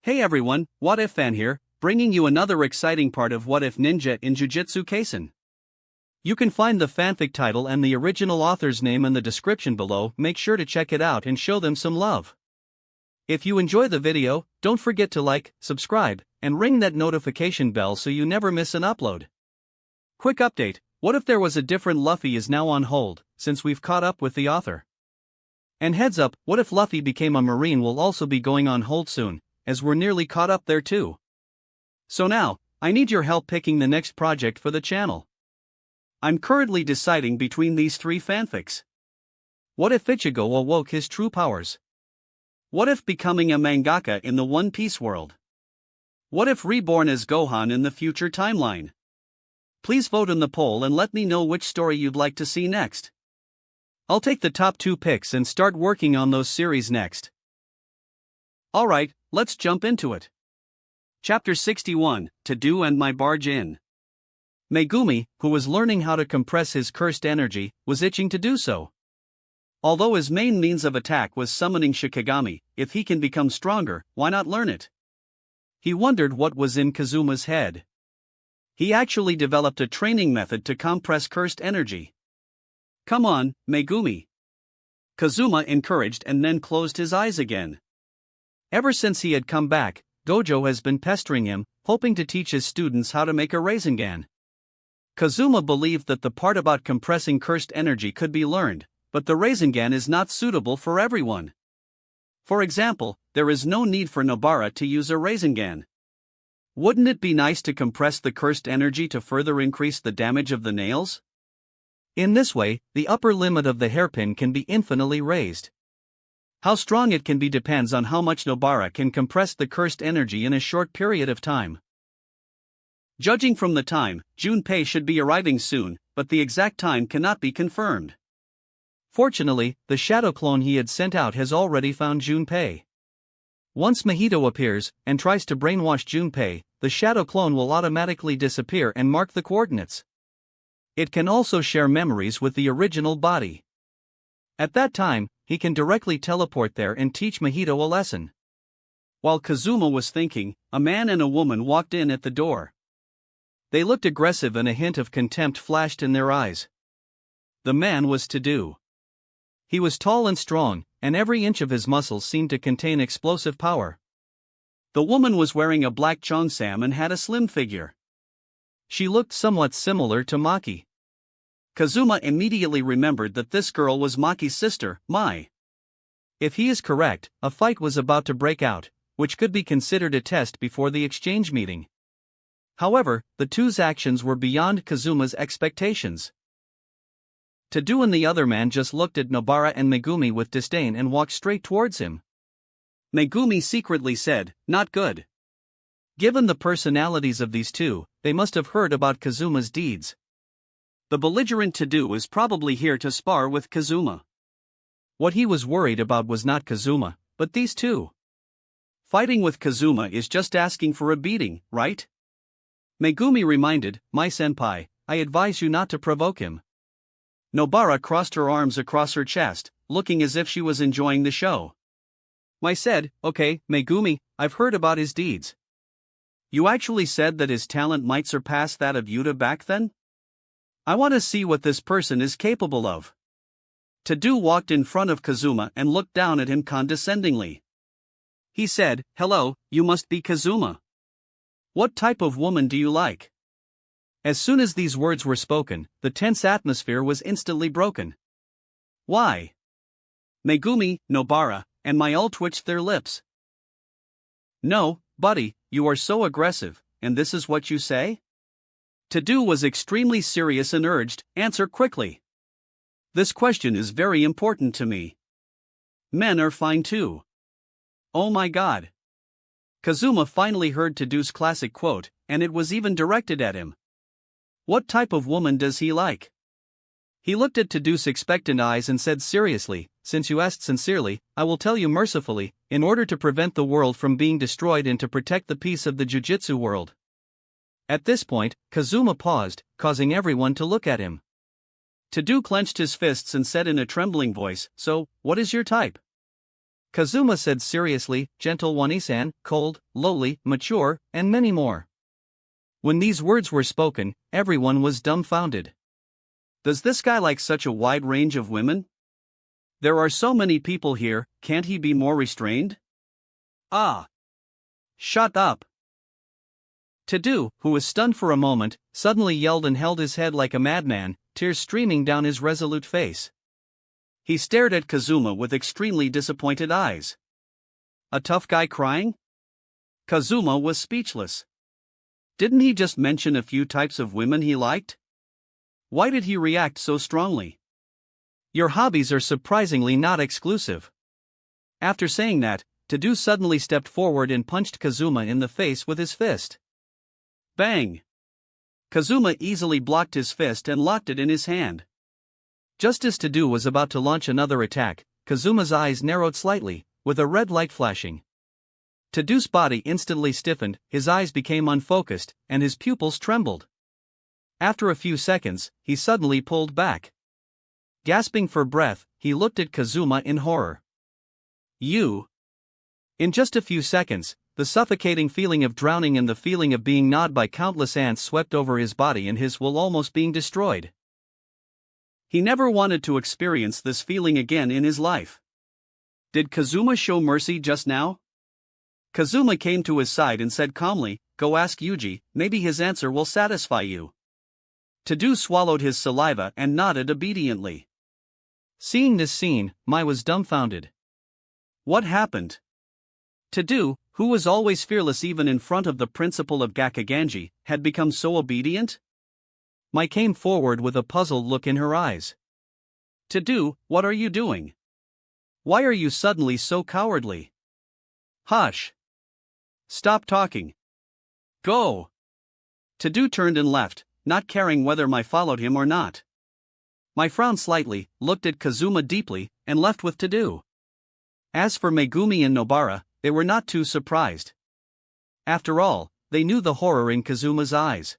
Hey everyone, What If Fan here, bringing you another exciting part of What If Ninja in Jujutsu Kaisen. You can find the fanfic title and the original author's name in the description below. Make sure to check it out and show them some love. If you enjoy the video, don't forget to like, subscribe, and ring that notification bell so you never miss an upload. Quick update, what if there was a different Luffy is now on hold, since we've caught up with the author. And heads up, what if Luffy became a marine will also be going on hold soon, as we're nearly caught up there too. So now, I need your help picking the next project for the channel. I'm currently deciding between these three fanfics. What if Ichigo awoke his true powers? What if becoming a mangaka in the One Piece world? What if reborn as Gohan in the future timeline? Please vote in the poll and let me know which story you'd like to see next. I'll take the top 2 picks and start working on those series next. Alright, let's jump into it. Chapter 61, To Do and My Barge In. Megumi, who was learning how to compress his cursed energy, was itching to do so. Although his main means of attack was summoning Shikigami, if he can become stronger, why not learn it? He wondered what was in Kazuma's head. He actually developed a training method to compress cursed energy. Come on, Megumi. Kazuma encouraged and then closed his eyes again. Ever since he had come back, Dojo has been pestering him, hoping to teach his students how to make a Rasengan. Kazuma believed that the part about compressing cursed energy could be learned, but the Rasengan is not suitable for everyone. For example, there is no need for Nobara to use a Rasengan. Wouldn't it be nice to compress the cursed energy to further increase the damage of the nails? In this way, the upper limit of the hairpin can be infinitely raised. How strong it can be depends on how much Nobara can compress the cursed energy in a short period of time. Judging from the time, Junpei should be arriving soon, but the exact time cannot be confirmed. Fortunately, the shadow clone he had sent out has already found Junpei. Once Mahito appears and tries to brainwash Junpei, the shadow clone will automatically disappear and mark the coordinates. It can also share memories with the original body. At that time, he can directly teleport there and teach Mahito a lesson. While Kazuma was thinking, a man and a woman walked in at the door. They looked aggressive and a hint of contempt flashed in their eyes. The man was To Do. He was tall and strong, and every inch of his muscles seemed to contain explosive power. The woman was wearing a black cheongsam and had a slim figure. She looked somewhat similar to Maki. Kazuma immediately remembered that this girl was Maki's sister, Mai. If he is correct, a fight was about to break out, which could be considered a test before the exchange meeting. However, the two's actions were beyond Kazuma's expectations. To Do and the other man just looked at Nobara and Megumi with disdain and walked straight towards him. Megumi secretly said, "Not good." Given the personalities of these two, they must have heard about Kazuma's deeds. The belligerent To Do is probably here to spar with Kazuma. What he was worried about was not Kazuma, but these two. Fighting with Kazuma is just asking for a beating, right? Megumi reminded, "My senpai, I advise you not to provoke him." Nobara crossed her arms across her chest, looking as if she was enjoying the show. Mai said, "Okay, Megumi, I've heard about his deeds. You actually said that his talent might surpass that of Yuta back then? I want to see what this person is capable of." To Do walked in front of Kazuma and looked down at him condescendingly. He said, "Hello, you must be Kazuma. What type of woman do you like?" As soon as these words were spoken, the tense atmosphere was instantly broken. Why? Megumi, Nobara, and Mai all twitched their lips. "No, buddy, you are so aggressive, and this is what you say?" To Do was extremely serious and urged, "Answer quickly. This question is very important to me. Men are fine too." Oh my god. Kazuma finally heard To Do's classic quote, and it was even directed at him. What type of woman does he like? He looked at To Do's expectant eyes and said seriously, "Since you asked sincerely, I will tell you mercifully, in order to prevent the world from being destroyed and to protect the peace of the Jujutsu world." At this point, Kazuma paused, causing everyone to look at him. To Do clenched his fists and said in a trembling voice, "So, what is your type?" Kazuma said seriously, gentle Wani-san, cold, lowly, mature, and many more. When these words were spoken, everyone was dumbfounded. Does this guy like such a wide range of women? There are so many people here, can't he be more restrained? Ah! Shut up! Tadu, who was stunned for a moment, suddenly yelled and held his head like a madman, tears streaming down his resolute face. He stared at Kazuma with extremely disappointed eyes. A tough guy crying? Kazuma was speechless. Didn't he just mention a few types of women he liked? Why did he react so strongly? Your hobbies are surprisingly not exclusive. After saying that, Tadu suddenly stepped forward and punched Kazuma in the face with his fist. Bang! Kazuma easily blocked his fist and locked it in his hand. Just as Tadu was about to launch another attack, Kazuma's eyes narrowed slightly, with a red light flashing. Tadu's body instantly stiffened, his eyes became unfocused, and his pupils trembled. After a few seconds, he suddenly pulled back. Gasping for breath, he looked at Kazuma in horror. You! In just a few seconds, the suffocating feeling of drowning and the feeling of being gnawed by countless ants swept over his body and his will almost being destroyed. He never wanted to experience this feeling again in his life. Did Kazuma show mercy just now? Kazuma came to his side and said calmly, "Go ask Yuji, maybe his answer will satisfy you." Tadu swallowed his saliva and nodded obediently. Seeing this scene, Mai was dumbfounded. What happened? Tadu, who was always fearless even in front of the principal of Gakkaganji, had become so obedient? Mai came forward with a puzzled look in her eyes. Tadu, what are you doing? Why are you suddenly so cowardly? Hush! Stop talking. Go! Tadu turned and left, not caring whether Mai followed him or not. Mai frowned slightly, looked at Kazuma deeply, and left with Tadu. As for Megumi and Nobara, they were not too surprised. After all, they knew the horror in Kazuma's eyes.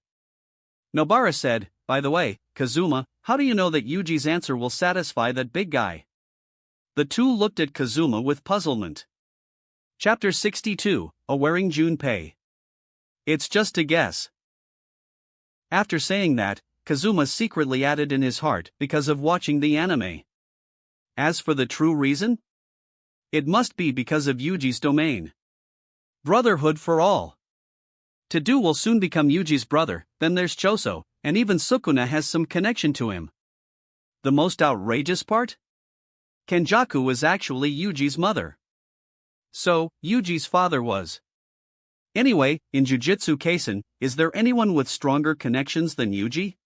Nobara said, "By the way, Kazuma, how do you know that Yuji's answer will satisfy that big guy?" The two looked at Kazuma with puzzlement. Chapter 62, Wearing Junpei. It's just a guess. After saying that, Kazuma secretly added in his heart, because of watching the anime. As for the true reason? It must be because of Yuji's domain. Brotherhood for all. Tadu will soon become Yuji's brother, then there's Choso, and even Sukuna has some connection to him. The most outrageous part? Kenjaku is actually Yuji's mother. So, Yuji's father was. Anyway, in Jujutsu Kaisen, is there anyone with stronger connections than Yuji?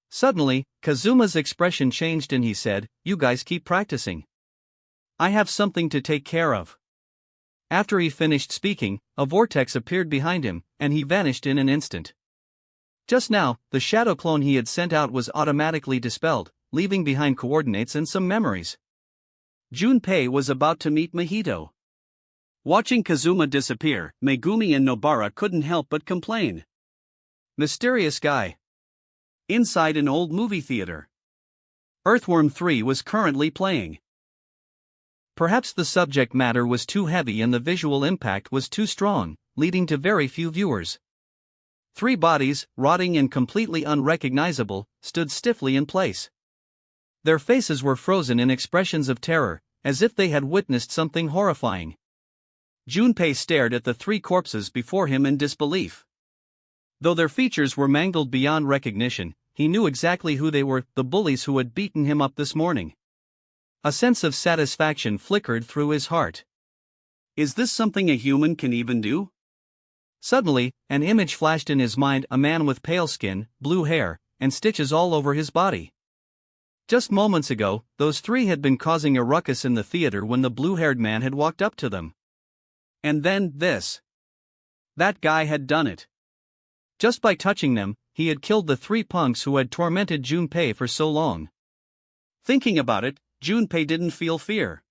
Suddenly, Kazuma's expression changed and he said, "You guys keep practicing. I have something to take care of." After he finished speaking, a vortex appeared behind him, and he vanished in an instant. Just now, the shadow clone he had sent out was automatically dispelled, leaving behind coordinates and some memories. Junpei was about to meet Mahito. Watching Kazuma disappear, Megumi and Nobara couldn't help but complain. Mysterious guy. Inside an old movie theater. Earthworm 3 was currently playing. Perhaps the subject matter was too heavy and the visual impact was too strong, leading to very few viewers. 3 bodies, rotting and completely unrecognizable, stood stiffly in place. Their faces were frozen in expressions of terror, as if they had witnessed something horrifying. Junpei stared at the 3 corpses before him in disbelief. Though their features were mangled beyond recognition, he knew exactly who they were, the bullies who had beaten him up this morning. A sense of satisfaction flickered through his heart. Is this something a human can even do? Suddenly, an image flashed in his mind, a man with pale skin, blue hair, and stitches all over his body. Just moments ago, those 3 had been causing a ruckus in the theater when the blue-haired man had walked up to them. And then, this. That guy had done it. Just by touching them, he had killed the 3 punks who had tormented Junpei for so long. Thinking about it, Junpei didn't feel fear.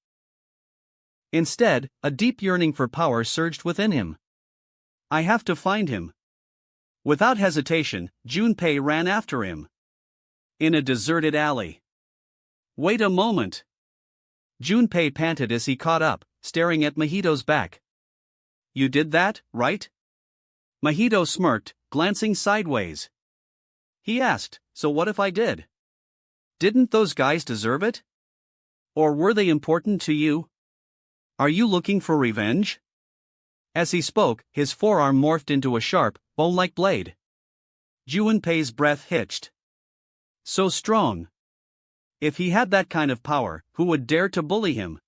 Instead, a deep yearning for power surged within him. I have to find him. Without hesitation, Junpei ran after him. In a deserted alley. Wait a moment. Junpei panted as he caught up, staring at Mahito's back. You did that, right? Mahito smirked, glancing sideways. He asked, so what if I did? Didn't those guys deserve it? Or were they important to you? Are you looking for revenge? As he spoke, his forearm morphed into a sharp, bone-like blade. Junpei's breath hitched. So strong. If he had that kind of power, who would dare to bully him?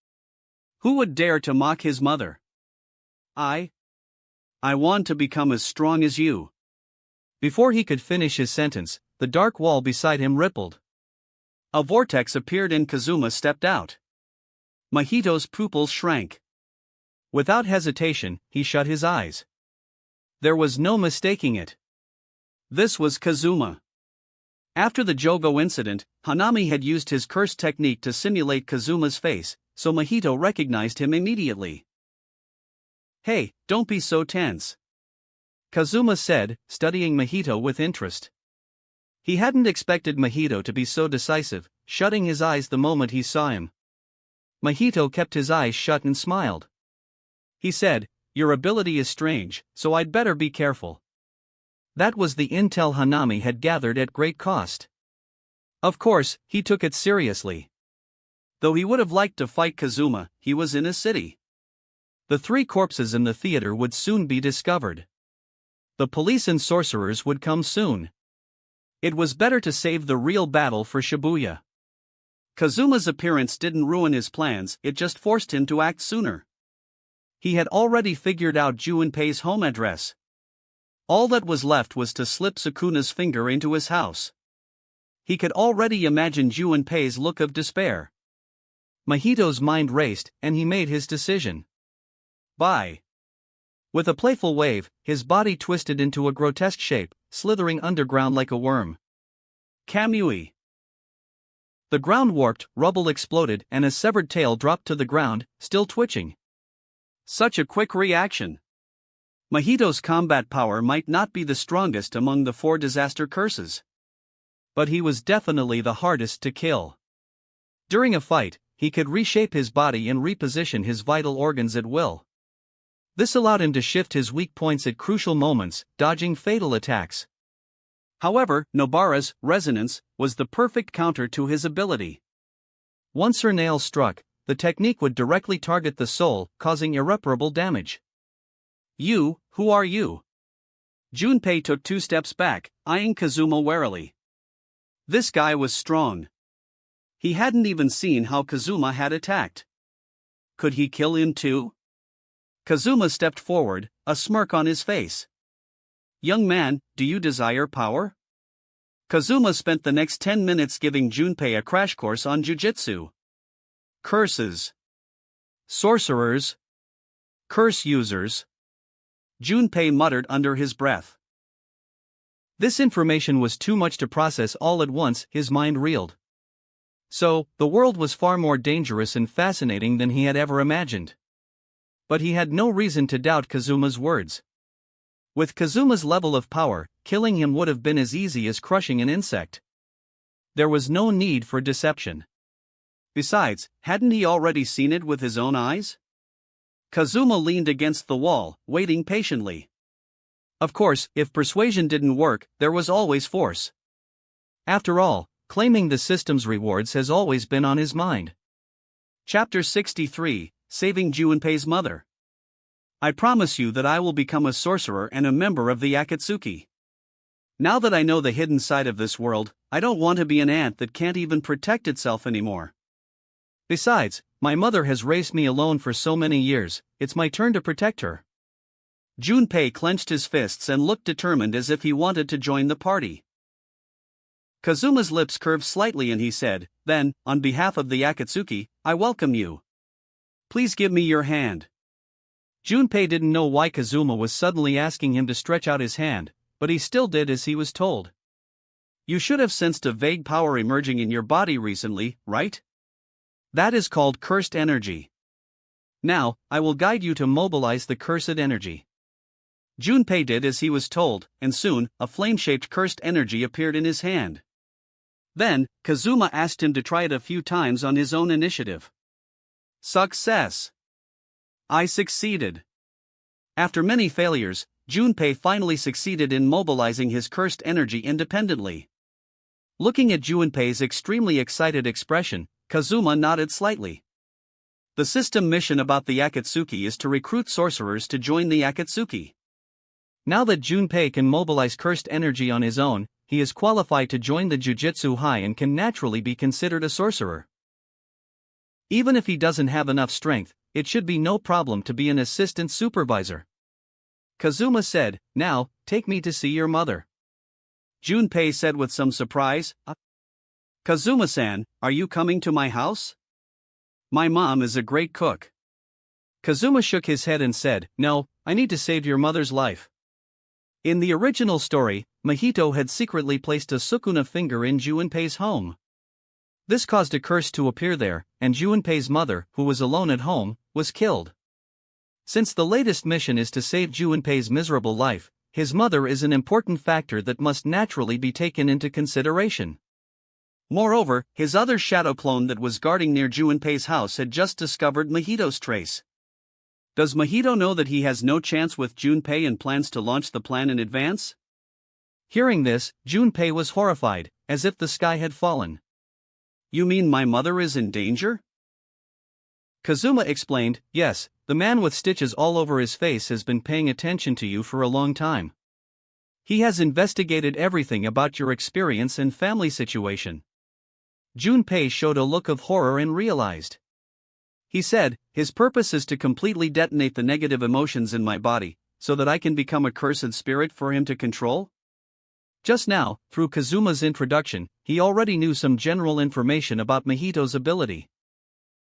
Who would dare to mock his mother? I want to become as strong as you. Before he could finish his sentence, the dark wall beside him rippled. A vortex appeared and Kazuma stepped out. Mahito's pupils shrank. Without hesitation, he shut his eyes. There was no mistaking it. This was Kazuma. After the Jogo incident, Hanami had used his curse technique to simulate Kazuma's face, so Mahito recognized him immediately. Hey, don't be so tense, Kazuma said, studying Mahito with interest. He hadn't expected Mahito to be so decisive, shutting his eyes the moment he saw him. Mahito kept his eyes shut and smiled. He said, your ability is strange, so I'd better be careful. That was the intel Hanami had gathered at great cost. Of course, he took it seriously. Though he would have liked to fight Kazuma, he was in a city. The 3 corpses in the theater would soon be discovered. The police and sorcerers would come soon. It was better to save the real battle for Shibuya. Kazuma's appearance didn't ruin his plans, it just forced him to act sooner. He had already figured out Junpei's home address. All that was left was to slip Sukuna's finger into his house. He could already imagine Junpei's look of despair. Mahito's mind raced, and he made his decision. Bye. With a playful wave, his body twisted into a grotesque shape, slithering underground like a worm. Kamui. The ground warped, rubble exploded, and a severed tail dropped to the ground, still twitching. Such a quick reaction. Mahito's combat power might not be the strongest among the 4 disaster curses. But he was definitely the hardest to kill. During a fight, he could reshape his body and reposition his vital organs at will. This allowed him to shift his weak points at crucial moments, dodging fatal attacks. However, Nobara's resonance was the perfect counter to his ability. Once her nail struck, the technique would directly target the soul, causing irreparable damage. You, who are you? Junpei took 2 steps back, eyeing Kazuma warily. This guy was strong. He hadn't even seen how Kazuma had attacked. Could he kill him too? Kazuma stepped forward, a smirk on his face. Young man, do you desire power? Kazuma spent the next 10 minutes giving Junpei a crash course on Jujutsu. Curses. Sorcerers. Curse users. Junpei muttered under his breath. This information was too much to process all at once, his mind reeled. So, the world was far more dangerous and fascinating than he had ever imagined. But he had no reason to doubt Kazuma's words. With Kazuma's level of power, killing him would have been as easy as crushing an insect. There was no need for deception. Besides, hadn't he already seen it with his own eyes? Kazuma leaned against the wall, waiting patiently. Of course, if persuasion didn't work, there was always force. After all, claiming the system's rewards has always been on his mind. Chapter 63, Saving Junpei's Mother. I promise you that I will become a sorcerer and a member of the Akatsuki. Now that I know the hidden side of this world, I don't want to be an ant that can't even protect itself anymore. Besides, my mother has raised me alone for so many years, it's my turn to protect her. Junpei clenched his fists and looked determined as if he wanted to join the party. Kazuma's lips curved slightly and he said, then, on behalf of the Akatsuki, I welcome you. Please give me your hand. Junpei didn't know why Kazuma was suddenly asking him to stretch out his hand, but he still did as he was told. You should have sensed a vague power emerging in your body recently, right? That is called cursed energy. Now, I will guide you to mobilize the cursed energy. Junpei did as he was told, and soon, a flame-shaped cursed energy appeared in his hand. Then, Kazuma asked him to try it a few times on his own initiative. Success! I succeeded. After many failures, Junpei finally succeeded in mobilizing his cursed energy independently. Looking at Junpei's extremely excited expression, Kazuma nodded slightly. The system mission about the Akatsuki is to recruit sorcerers to join the Akatsuki. Now that Junpei can mobilize cursed energy on his own, he is qualified to join the Jujutsu High and can naturally be considered a sorcerer. Even if he doesn't have enough strength, it should be no problem to be an assistant supervisor. Kazuma said, "Now, take me to see your mother." Junpei said with some surprise, "Kazuma-san, are you coming to my house? My mom is a great cook." Kazuma shook his head and said, "No, I need to save your mother's life." In the original story, Mahito had secretly placed a Sukuna finger in Junpei's home. This caused a curse to appear there, and Junpei's mother, who was alone at home, was killed. Since the latest mission is to save Junpei's miserable life, his mother is an important factor that must naturally be taken into consideration. Moreover, his other shadow clone that was guarding near Junpei's house had just discovered Mahito's trace. Does Mahito know that he has no chance with Junpei and plans to launch the plan in advance? Hearing this, Junpei was horrified, as if the sky had fallen. "You mean my mother is in danger?" Kazuma explained, "Yes, the man with stitches all over his face has been paying attention to you for a long time. He has investigated everything about your experience and family situation." Junpei showed a look of horror and realized. He said, "His purpose is to completely detonate the negative emotions in my body, so that I can become a cursed spirit for him to control?" Just now, through Kazuma's introduction, he already knew some general information about Mahito's ability.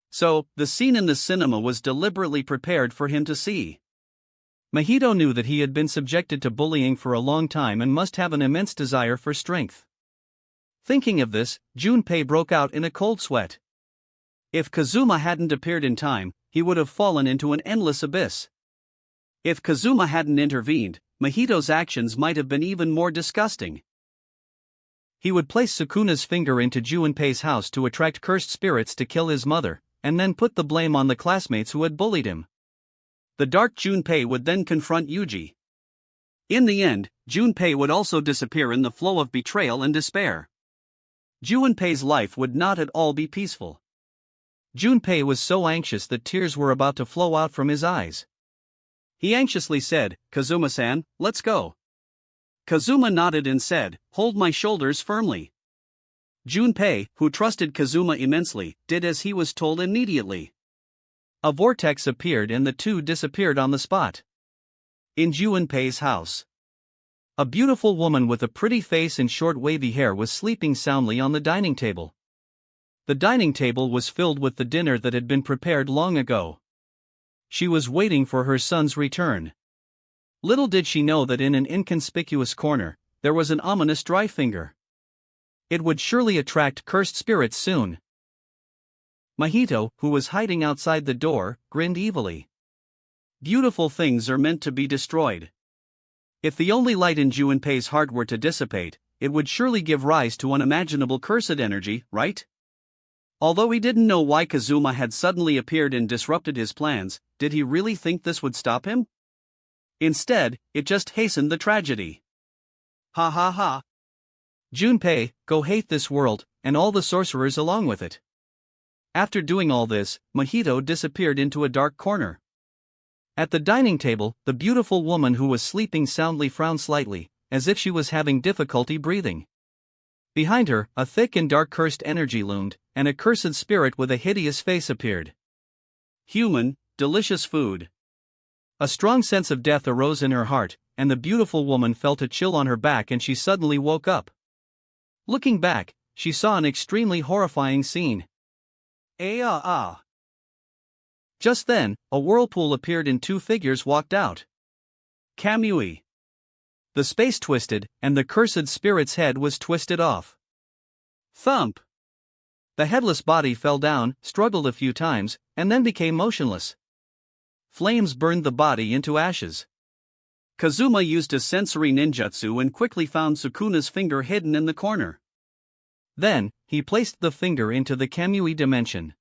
So, the scene in the cinema was deliberately prepared for him to see. Mahito knew that he had been subjected to bullying for a long time and must have an immense desire for strength. Thinking of this, Junpei broke out in a cold sweat. If Kazuma hadn't appeared in time, he would have fallen into an endless abyss. If Kazuma hadn't intervened, Mahito's actions might have been even more disgusting. He would place Sukuna's finger into Junpei's house to attract cursed spirits to kill his mother, and then put the blame on the classmates who had bullied him. The dark Junpei would then confront Yuji. In the end, Junpei would also disappear in the flow of betrayal and despair. Junpei's life would not at all be peaceful. Junpei was so anxious that tears were about to flow out from his eyes. He anxiously said, "Kazuma-san, let's go." Kazuma nodded and said, "Hold my shoulders firmly." Junpei, who trusted Kazuma immensely, did as he was told immediately. A vortex appeared and the two disappeared on the spot. In Junpei's house, a beautiful woman with a pretty face and short wavy hair was sleeping soundly on the dining table. The dining table was filled with the dinner that had been prepared long ago. She was waiting for her son's return. Little did she know that in an inconspicuous corner, there was an ominous dry finger. It would surely attract cursed spirits soon. Mahito, who was hiding outside the door, grinned evilly. Beautiful things are meant to be destroyed. If the only light in Junpei's heart were to dissipate, it would surely give rise to unimaginable cursed energy, right? Although he didn't know why Kazuma had suddenly appeared and disrupted his plans, did he really think this would stop him? Instead, it just hastened the tragedy. Ha ha ha. Junpei, go hate this world, and all the sorcerers along with it. After doing all this, Mahito disappeared into a dark corner. At the dining table, the beautiful woman who was sleeping soundly frowned slightly, as if she was having difficulty breathing. Behind her, a thick and dark cursed energy loomed, and a cursed spirit with a hideous face appeared. Human, delicious food. A strong sense of death arose in her heart, and the beautiful woman felt a chill on her back and she suddenly woke up. Looking back, she saw an extremely horrifying scene. Just then, a whirlpool appeared and two figures walked out. Kamui. The space twisted, and the cursed spirit's head was twisted off. Thump! The headless body fell down, struggled a few times, and then became motionless. Flames burned the body into ashes. Kazuma used a sensory ninjutsu and quickly found Sukuna's finger hidden in the corner. Then, he placed the finger into the Kamui dimension.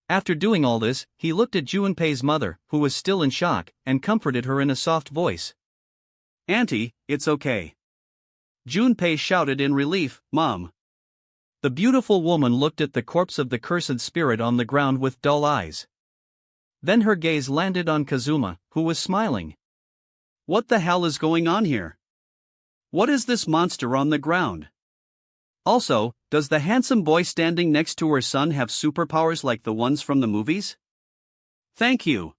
After doing all this, he looked at Junpei's mother, who was still in shock, and comforted her in a soft voice. "Auntie, it's okay." Junpei shouted in relief, "Mom." The beautiful woman looked at the corpse of the cursed spirit on the ground with dull eyes. Then her gaze landed on Kazuma, who was smiling. "What the hell is going on here? What is this monster on the ground? Also, does the handsome boy standing next to her son have superpowers like the ones from the movies? Thank you."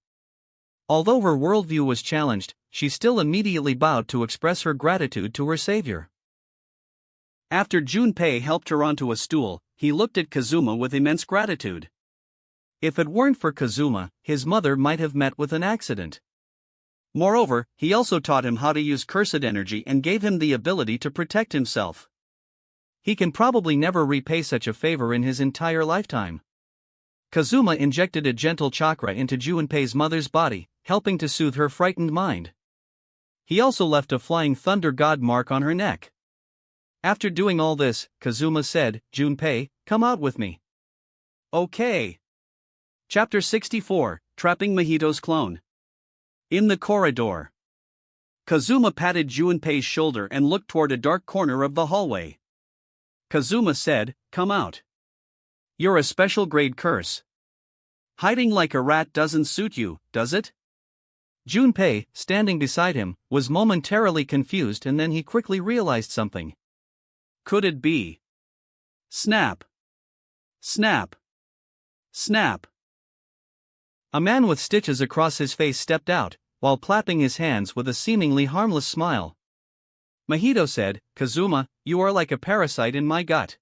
Although her worldview was challenged, she still immediately bowed to express her gratitude to her savior. After Junpei helped her onto a stool, he looked at Kazuma with immense gratitude. If it weren't for Kazuma, his mother might have met with an accident. Moreover, he also taught him how to use cursed energy and gave him the ability to protect himself. He can probably never repay such a favor in his entire lifetime. Kazuma injected a gentle chakra into Junpei's mother's body, helping to soothe her frightened mind. He also left a flying thunder god mark on her neck. After doing all this, Kazuma said, "Junpei, come out with me." Okay. Chapter 64, Trapping Mahito's Clone. In the corridor. Kazuma patted Junpei's shoulder and looked toward a dark corner of the hallway. Kazuma said, "Come out. You're a special grade curse. Hiding like a rat doesn't suit you, does it?" Junpei, standing beside him, was momentarily confused and then he quickly realized something. Could it be? Snap. Snap. Snap. A man with stitches across his face stepped out, while clapping his hands with a seemingly harmless smile. Mahito said, "Kazuma, you are like a parasite in my gut.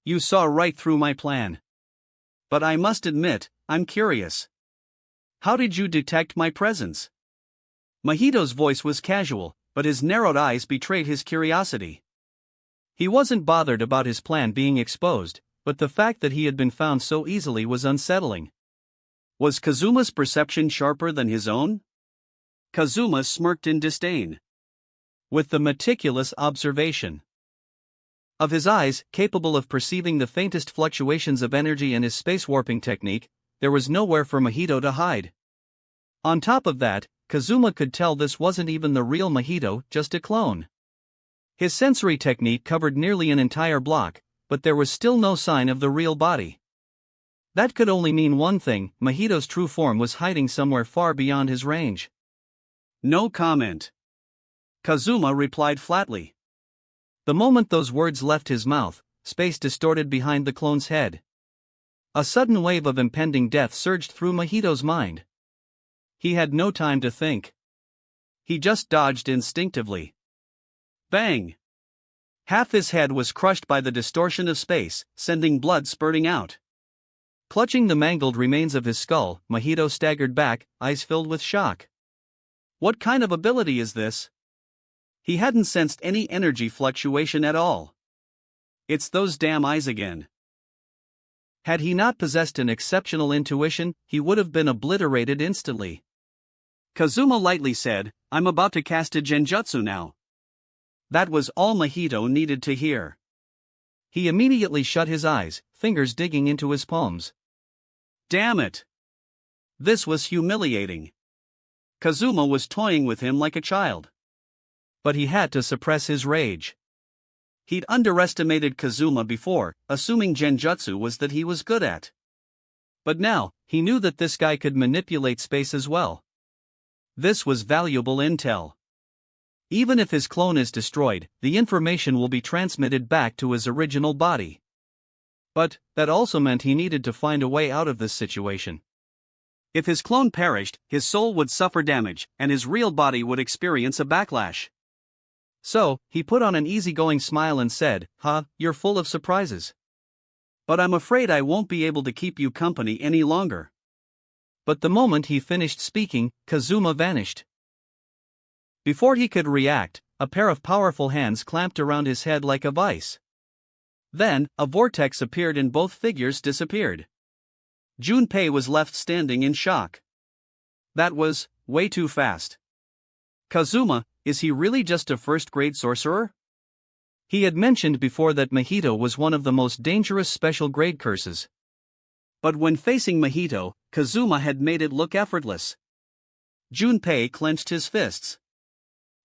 You saw right through my plan. But I must admit, I'm curious. How did you detect my presence?" Mahito's voice was casual, but his narrowed eyes betrayed his curiosity. He wasn't bothered about his plan being exposed, but the fact that he had been found so easily was unsettling. Was Kazuma's perception sharper than his own? Kazuma smirked in disdain. With the meticulous observation of his eyes, capable of perceiving the faintest fluctuations of energy and his space warping technique, there was nowhere for Mahito to hide. On top of that, Kazuma could tell this wasn't even the real Mahito, just a clone. His sensory technique covered nearly an entire block, but there was still no sign of the real body. That could only mean one thing: Mahito's true form was hiding somewhere far beyond his range. No comment. Kazuma replied flatly. The moment those words left his mouth, space distorted behind the clone's head. A sudden wave of impending death surged through Mahito's mind. He had no time to think. He just dodged instinctively. Bang! Half his head was crushed by the distortion of space, sending blood spurting out. Clutching the mangled remains of his skull, Mahito staggered back, eyes filled with shock. What kind of ability is this? He hadn't sensed any energy fluctuation at all. It's those damn eyes again. Had he not possessed an exceptional intuition, he would have been obliterated instantly. Kazuma lightly said, "I'm about to cast a genjutsu now." That was all Mahito needed to hear. He immediately shut his eyes, fingers digging into his palms. Damn it! This was humiliating. Kazuma was toying with him like a child. But he had to suppress his rage. He'd underestimated Kazuma before, assuming genjutsu was that he was good at. But now, he knew that this guy could manipulate space as well. This was valuable intel. Even if his clone is destroyed, the information will be transmitted back to his original body. But that also meant he needed to find a way out of this situation. If his clone perished, his soul would suffer damage, and his real body would experience a backlash. So, he put on an easygoing smile and said, "You're full of surprises. But I'm afraid I won't be able to keep you company any longer." But the moment he finished speaking, Kazuma vanished. Before he could react, a pair of powerful hands clamped around his head like a vice. Then, a vortex appeared and both figures disappeared. Junpei was left standing in shock. That was way too fast. Kazuma, is he really just a first-grade sorcerer? He had mentioned before that Mahito was one of the most dangerous special-grade curses. But when facing Mahito, Kazuma had made it look effortless. Junpei clenched his fists.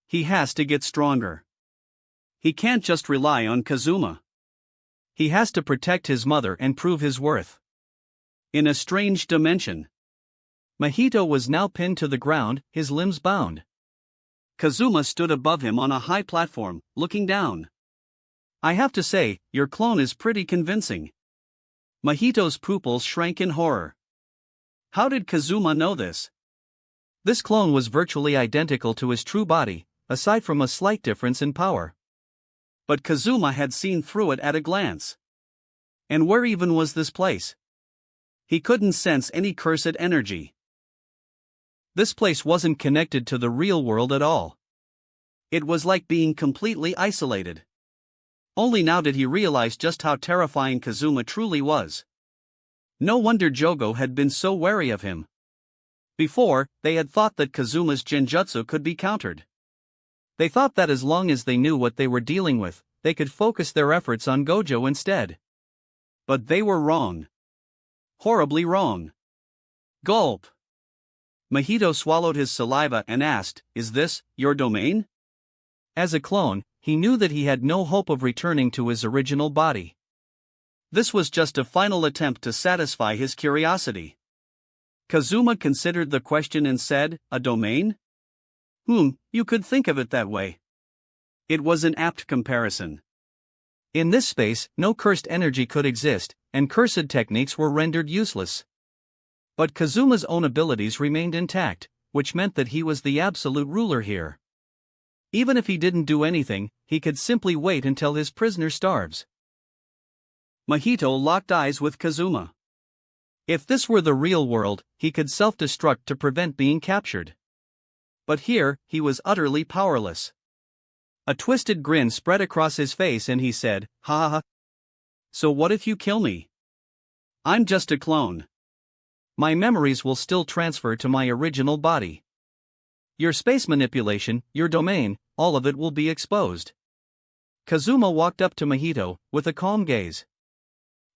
He has to get stronger. He can't just rely on Kazuma. He has to protect his mother and prove his worth. In a strange dimension, Mahito was now pinned to the ground, his limbs bound. Kazuma stood above him on a high platform, looking down. I have to say, your clone is pretty convincing. Mahito's pupils shrank in horror. How did Kazuma know this? This clone was virtually identical to his true body, aside from a slight difference in power. But Kazuma had seen through it at a glance. And where even was this place? He couldn't sense any cursed energy. This place wasn't connected to the real world at all. It was like being completely isolated. Only now did he realize just how terrifying Kazuma truly was. No wonder Jogo had been so wary of him. Before, they had thought that Kazuma's genjutsu could be countered. They thought that as long as they knew what they were dealing with, they could focus their efforts on Gojo instead. But they were wrong. Horribly wrong. Gulp. Mahito swallowed his saliva and asked, "Is this your domain?" As a clone, he knew that he had no hope of returning to his original body. This was just a final attempt to satisfy his curiosity. Kazuma considered the question and said, "A domain? You could think of it that way." It was an apt comparison. In this space, no cursed energy could exist, and cursed techniques were rendered useless. But Kazuma's own abilities remained intact, which meant that he was the absolute ruler here. Even if he didn't do anything, he could simply wait until his prisoner starves. Mahito locked eyes with Kazuma. If this were the real world, he could self-destruct to prevent being captured. But here, he was utterly powerless. A twisted grin spread across his face and he said, "Ha ha ha. So what if you kill me? I'm just a clone. My memories will still transfer to my original body. Your space manipulation, your domain, all of it will be exposed." Kazuma walked up to Mahito, with a calm gaze.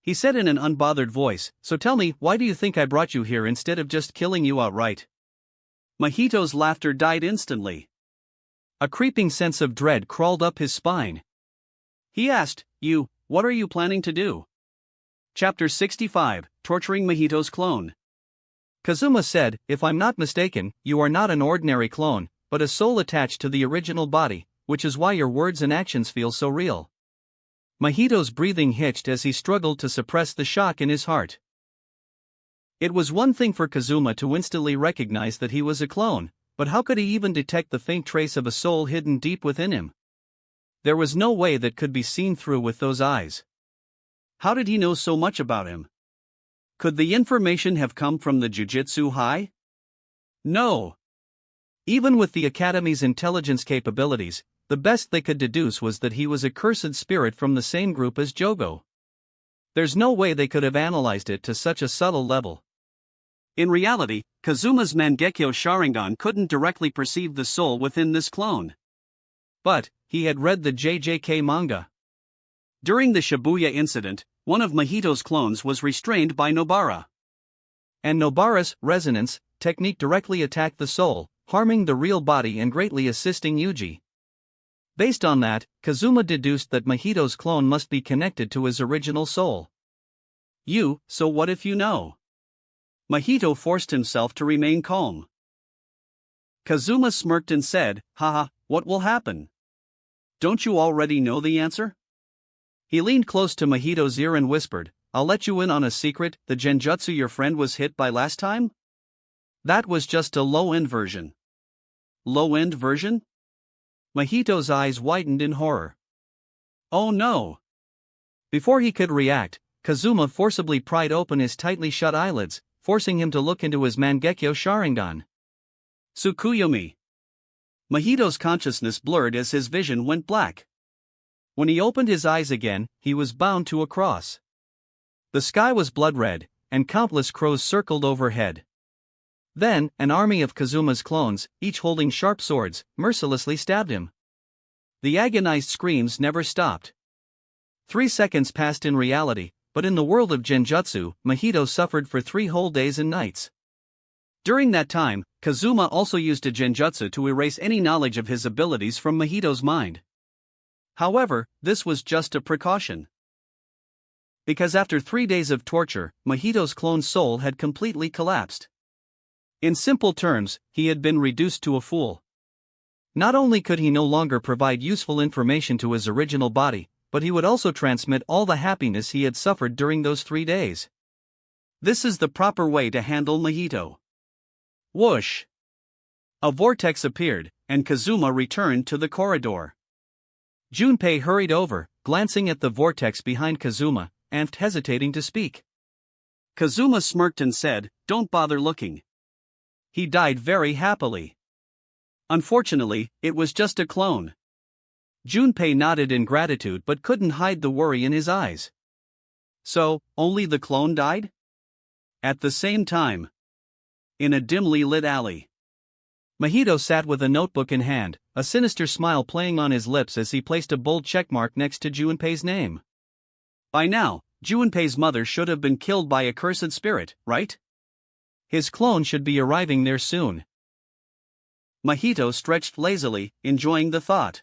He said in an unbothered voice, "So tell me, why do you think I brought you here instead of just killing you outright?" Mahito's laughter died instantly. A creeping sense of dread crawled up his spine. He asked, What are you planning to do?" Chapter 65, Torturing Mahito's Clone. Kazuma said, "If I'm not mistaken, you are not an ordinary clone, but a soul attached to the original body, which is why your words and actions feel so real." Mahito's breathing hitched as he struggled to suppress the shock in his heart. It was one thing for Kazuma to instantly recognize that he was a clone, but how could he even detect the faint trace of a soul hidden deep within him? There was no way that could be seen through with those eyes. How did he know so much about him? Could the information have come from the Jujutsu High? No. Even with the Academy's intelligence capabilities, the best they could deduce was that he was a cursed spirit from the same group as Jogo. There's no way they could have analyzed it to such a subtle level. In reality, Kazuma's Mangekyo Sharingan couldn't directly perceive the soul within this clone. But, he had read the JJK manga. During the Shibuya incident, one of Mahito's clones was restrained by Nobara. And Nobara's resonance technique directly attacked the soul, harming the real body and greatly assisting Yuji. Based on that, Kazuma deduced that Mahito's clone must be connected to his original soul. So what if you know? Mahito forced himself to remain calm. Kazuma smirked and said, "Haha, what will happen? Don't you already know the answer?" He leaned close to Mahito's ear and whispered, "I'll let you in on a secret, the genjutsu your friend was hit by last time? That was just a low-end version." Low-end version? Mahito's eyes widened in horror. Oh no! Before he could react, Kazuma forcibly pried open his tightly shut eyelids, forcing him to look into his Mangekyo Sharingan. Tsukuyomi. Mahito's consciousness blurred as his vision went black. When he opened his eyes again, he was bound to a cross. The sky was blood red, and countless crows circled overhead. Then, an army of Kazuma's clones, each holding sharp swords, mercilessly stabbed him. The agonized screams never stopped. 3 seconds passed in reality, but in the world of Genjutsu, Mahito suffered for 3 whole days and nights. During that time, Kazuma also used a Genjutsu to erase any knowledge of his abilities from Mahito's mind. However, this was just a precaution. Because after 3 days of torture, Mahito's cloned soul had completely collapsed. In simple terms, he had been reduced to a fool. Not only could he no longer provide useful information to his original body, but he would also transmit all the happiness he had suffered during those 3 days. This is the proper way to handle Mahito. Whoosh! A vortex appeared, and Kazuma returned to the corridor. Junpei hurried over, glancing at the vortex behind Kazuma, and hesitating to speak. Kazuma smirked and said, "Don't bother looking." He died very happily. Unfortunately, it was just a clone. Junpei nodded in gratitude but couldn't hide the worry in his eyes. So, only the clone died? At the same time, in a dimly lit alley, Mahito sat with a notebook in hand, a sinister smile playing on his lips as he placed a bold checkmark next to Junpei's name. By now, Junpei's mother should have been killed by a cursed spirit, right? His clone should be arriving there soon. Mahito stretched lazily, enjoying the thought.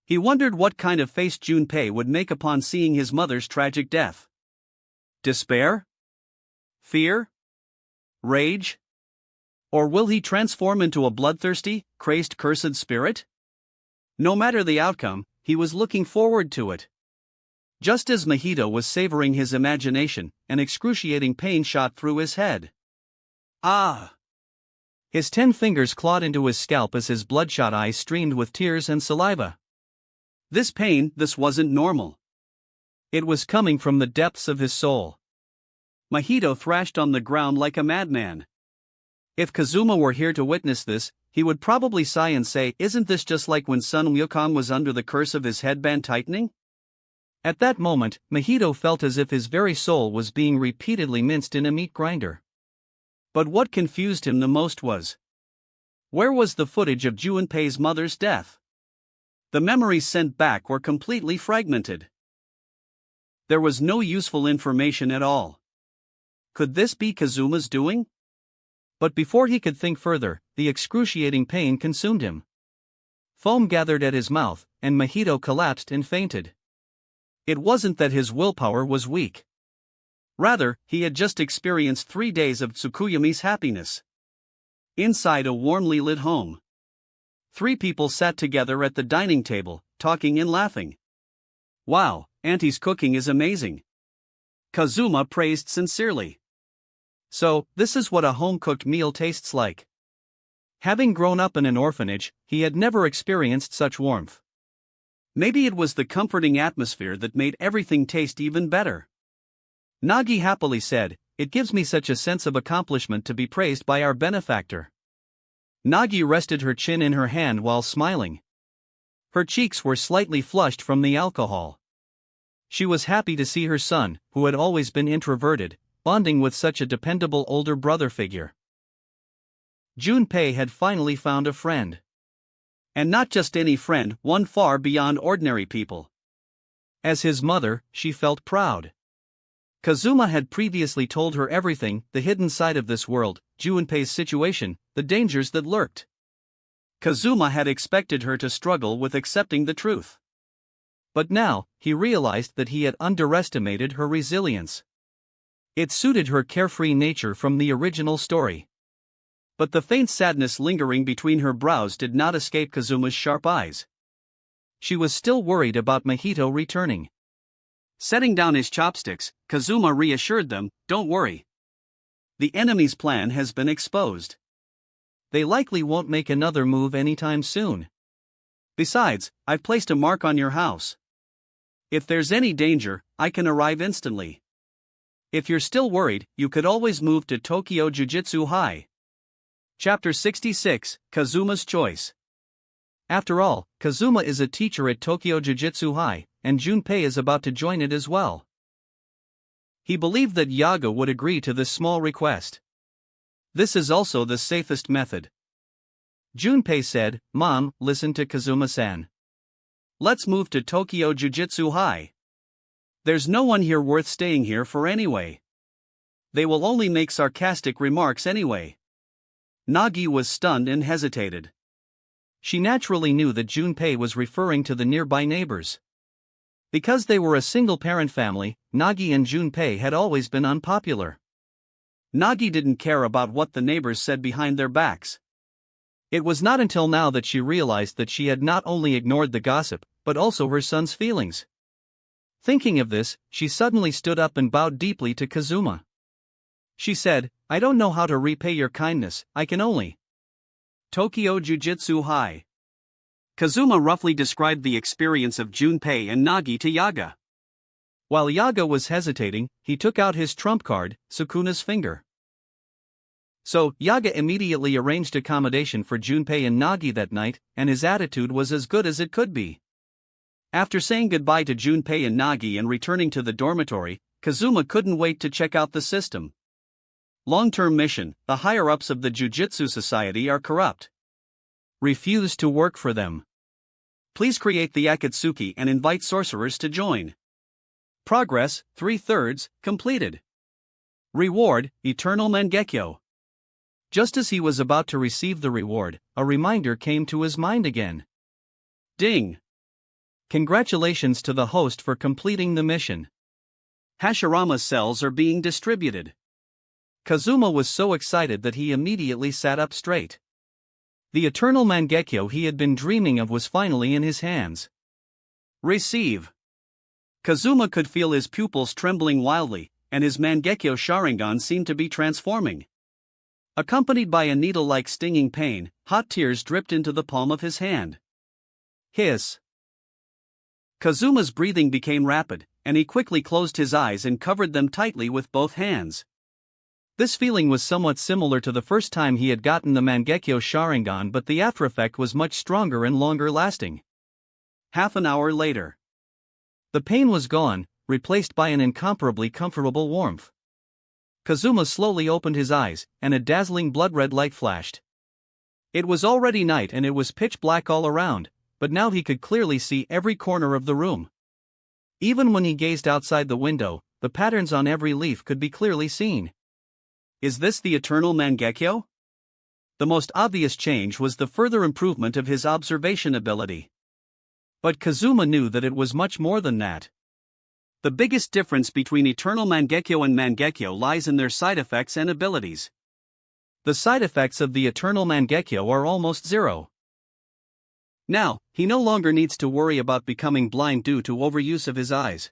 He wondered what kind of face Junpei would make upon seeing his mother's tragic death. Despair? Fear? Rage? Or will he transform into a bloodthirsty, crazed cursed spirit? No matter the outcome, he was looking forward to it. Just as Mahito was savoring his imagination, an excruciating pain shot through his head. Ah! His 10 fingers clawed into his scalp as his bloodshot eyes streamed with tears and saliva. This pain, this wasn't normal. It was coming from the depths of his soul. Mahito thrashed on the ground like a madman. If Kazuma were here to witness this, he would probably sigh and say, "Isn't this just like when Sun Wukong was under the curse of his headband tightening?" At that moment, Mahito felt as if his very soul was being repeatedly minced in a meat grinder. But what confused him the most was, where was the footage of Junpei's mother's death? The memories sent back were completely fragmented. There was no useful information at all. Could this be Kazuma's doing? But before he could think further, the excruciating pain consumed him. Foam gathered at his mouth, and Mahito collapsed and fainted. It wasn't that his willpower was weak. Rather, he had just experienced 3 days of Tsukuyami's happiness. Inside a warmly lit home, 3 people sat together at the dining table, talking and laughing. "Wow, Auntie's cooking is amazing," Kazuma praised sincerely. So, this is what a home-cooked meal tastes like. Having grown up in an orphanage, he had never experienced such warmth. Maybe it was the comforting atmosphere that made everything taste even better. Nagi happily said, "It gives me such a sense of accomplishment to be praised by our benefactor." Nagi rested her chin in her hand while smiling. Her cheeks were slightly flushed from the alcohol. She was happy to see her son, who had always been introverted, bonding with such a dependable older brother figure. Junpei had finally found a friend. And not just any friend, one far beyond ordinary people. As his mother, she felt proud. Kazuma had previously told her everything, the hidden side of this world, Junpei's situation, the dangers that lurked. Kazuma had expected her to struggle with accepting the truth. But now, he realized that he had underestimated her resilience. It suited her carefree nature from the original story. But the faint sadness lingering between her brows did not escape Kazuma's sharp eyes. She was still worried about Mahito returning. Setting down his chopsticks, Kazuma reassured them, "Don't worry. The enemy's plan has been exposed. They likely won't make another move anytime soon. Besides, I've placed a mark on your house. If there's any danger, I can arrive instantly. If you're still worried, you could always move to Tokyo Jujutsu High." Chapter 66, Kazuma's Choice. After all, Kazuma is a teacher at Tokyo Jujutsu High, and Junpei is about to join it as well. He believed that Yaga would agree to this small request. This is also the safest method. Junpei said, "Mom, listen to Kazuma-san. Let's move to Tokyo Jujutsu High. There's no one here worth staying here for anyway. They will only make sarcastic remarks anyway. Nagi was stunned and hesitated. She naturally knew that Junpei was referring to the nearby neighbors. Because they were a single-parent family, Nagi and Junpei had always been unpopular. Nagi didn't care about what the neighbors said behind their backs. It was not until now that she realized that she had not only ignored the gossip, but also her son's feelings. Thinking of this, she suddenly stood up and bowed deeply to Kazuma. She said, "I don't know how to repay your kindness, I can only." Tokyo Jujutsu High. Kazuma roughly described the experience of Junpei and Nagi to Yaga. While Yaga was hesitating, he took out his trump card, Sukuna's finger. So, Yaga immediately arranged accommodation for Junpei and Nagi that night, and his attitude was as good as it could be. After saying goodbye to Junpei and Nagi and returning to the dormitory, Kazuma couldn't wait to check out the system. Long-term mission: the higher-ups of the Jujutsu Society are corrupt. Refuse to work for them. Please create the Akatsuki and invite sorcerers to join. Progress, 3/3, completed. Reward, Eternal Mangekyo. Just as he was about to receive the reward, a reminder came to his mind again. Ding! Congratulations to the host for completing the mission. Hashirama's cells are being distributed. Kazuma was so excited that he immediately sat up straight. The Eternal Mangekyo he had been dreaming of was finally in his hands. Receive. Kazuma could feel his pupils trembling wildly, and his Mangekyo Sharingan seemed to be transforming. Accompanied by a needle-like stinging pain, hot tears dripped into the palm of his hand. Hiss. Kazuma's breathing became rapid, and he quickly closed his eyes and covered them tightly with both hands. This feeling was somewhat similar to the first time he had gotten the Mangekyo Sharingan, but the aftereffect was much stronger and longer lasting. Half an hour later. The pain was gone, replaced by an incomparably comfortable warmth. Kazuma slowly opened his eyes, and a dazzling blood-red light flashed. It was already night and it was pitch black all around, but now he could clearly see every corner of the room. Even when he gazed outside the window, the patterns on every leaf could be clearly seen. Is this the Eternal Mangekyo? The most obvious change was the further improvement of his observation ability. But Kazuma knew that it was much more than that. The biggest difference between Eternal Mangekyo and Mangekyo lies in their side effects and abilities. The side effects of the Eternal Mangekyo are almost zero. Now, he no longer needs to worry about becoming blind due to overuse of his eyes.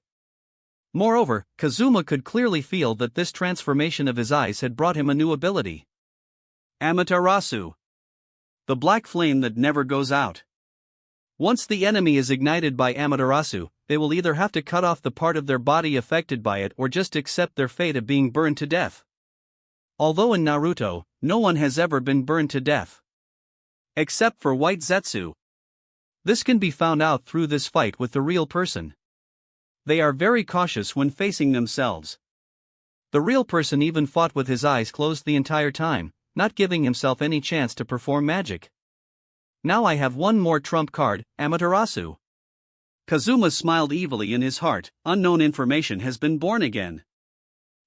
Moreover, Kazuma could clearly feel that this transformation of his eyes had brought him a new ability. Amaterasu. The black flame that never goes out. Once the enemy is ignited by Amaterasu, they will either have to cut off the part of their body affected by it or just accept their fate of being burned to death. Although in Naruto, no one has ever been burned to death. Except for White Zetsu. This can be found out through this fight with the real person. They are very cautious when facing themselves. The real person even fought with his eyes closed the entire time, not giving himself any chance to perform magic. Now I have one more trump card, Amaterasu. Kazuma smiled evilly in his heart. Unknown information has been born again.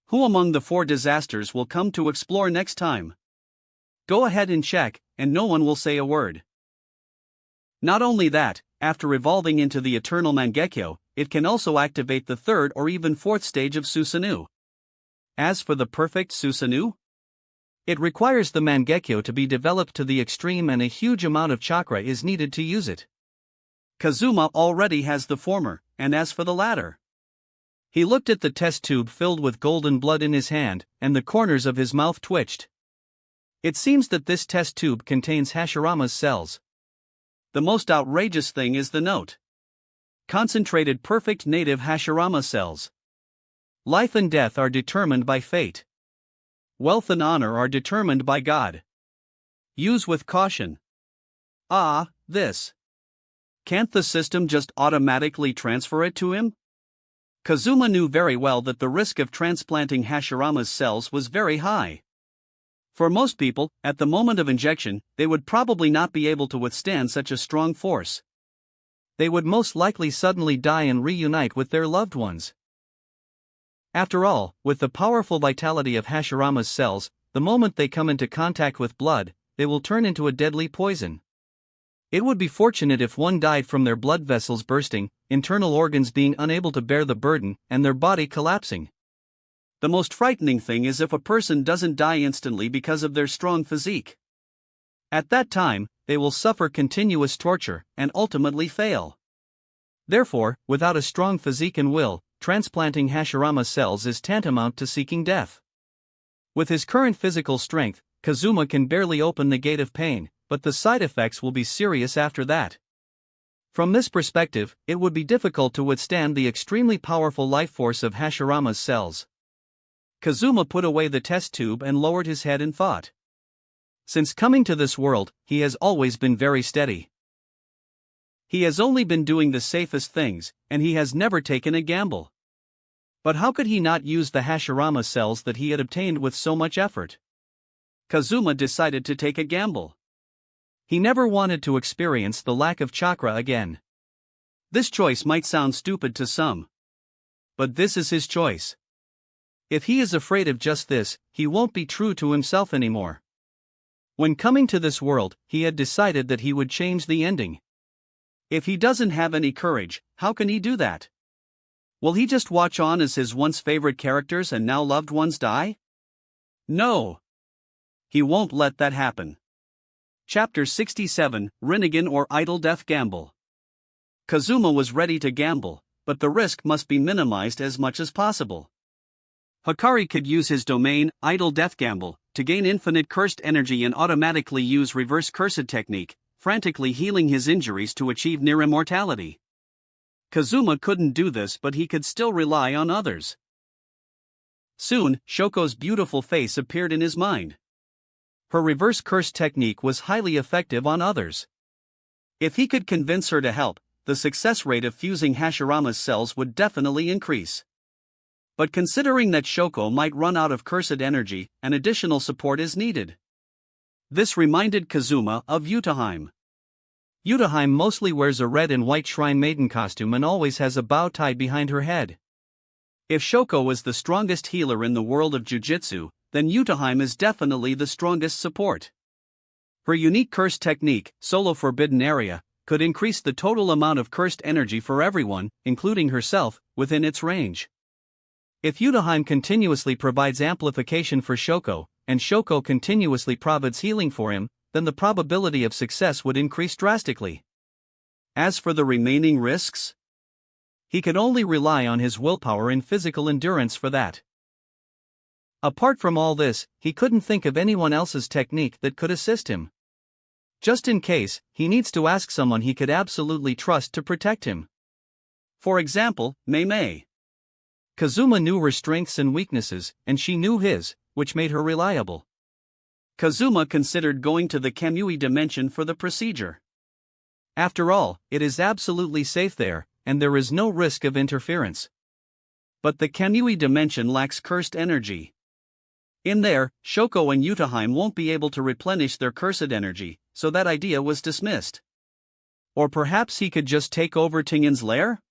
Who among the four disasters will come to explore next time? Go ahead and check, and no one will say a word. Not only that, after evolving into the Eternal Mangekyo, it can also activate the third or even fourth stage of Susanoo. As for the perfect Susanoo, it requires the Mangekyo to be developed to the extreme and a huge amount of chakra is needed to use it. Kazuma already has the former, and as for the latter. He looked at the test tube filled with golden blood in his hand, and the corners of his mouth twitched. It seems that this test tube contains Hashirama's cells. The most outrageous thing is the note. Concentrated perfect native Hashirama cells. Life and death are determined by fate. Wealth and honor are determined by God. Use with caution. Ah, this. Can't the system just automatically transfer it to him? Kazuma knew very well that the risk of transplanting Hashirama's cells was very high. For most people, at the moment of injection, they would probably not be able to withstand such a strong force. They would most likely suddenly die and reunite with their loved ones. After all, with the powerful vitality of Hashirama's cells, the moment they come into contact with blood, they will turn into a deadly poison. It would be fortunate if one died from their blood vessels bursting, internal organs being unable to bear the burden, and their body collapsing. The most frightening thing is if a person doesn't die instantly because of their strong physique. At that time, they will suffer continuous torture, and ultimately fail. Therefore, without a strong physique and will, transplanting Hashirama cells is tantamount to seeking death. With his current physical strength, Kazuma can barely open the gate of pain, but the side effects will be serious after that. From this perspective, it would be difficult to withstand the extremely powerful life force of Hashirama's cells. Kazuma put away the test tube and lowered his head in thought. Since coming to this world, he has always been very steady. He has only been doing the safest things, and he has never taken a gamble. But how could he not use the Hashirama cells that he had obtained with so much effort? Kazuma decided to take a gamble. He never wanted to experience the lack of chakra again. This choice might sound stupid to some. But this is his choice. If he is afraid of just this, he won't be true to himself anymore. When coming to this world, he had decided that he would change the ending. If he doesn't have any courage, how can he do that? Will he just watch on as his once favorite characters and now loved ones die? No. He won't let that happen. Chapter 67, Rinnegan or Idle Death Gamble. Kazuma was ready to gamble, but the risk must be minimized as much as possible. Hikari could use his domain, Idle Death Gamble, to gain infinite cursed energy and automatically use reverse cursed technique, frantically healing his injuries to achieve near immortality. Kazuma couldn't do this, but he could still rely on others. Soon, Shoko's beautiful face appeared in his mind. Her reverse curse technique was highly effective on others. If he could convince her to help, the success rate of fusing Hashirama's cells would definitely increase. But considering that Shoko might run out of cursed energy, an additional support is needed. This reminded Kazuma of Utaheim. Utaheim mostly wears a red and white shrine maiden costume and always has a bow tied behind her head. If Shoko is the strongest healer in the world of Jujutsu, then Utaheim is definitely the strongest support. Her unique curse technique, Solo Forbidden Area, could increase the total amount of cursed energy for everyone, including herself, within its range. If Utaheim continuously provides amplification for Shoko, and Shoko continuously provides healing for him, then the probability of success would increase drastically. As for the remaining risks, he could only rely on his willpower and physical endurance for that. Apart from all this, he couldn't think of anyone else's technique that could assist him. Just in case, he needs to ask someone he could absolutely trust to protect him. For example, Mei. Kazuma knew her strengths and weaknesses, and she knew his, which made her reliable. Kazuma considered going to the Kamui dimension for the procedure. After all, it is absolutely safe there, and there is no risk of interference. But the Kamui dimension lacks cursed energy. In there, Shoko and Utaheim won't be able to replenish their cursed energy, so that idea was dismissed. Or perhaps he could just take over Tingen's lair?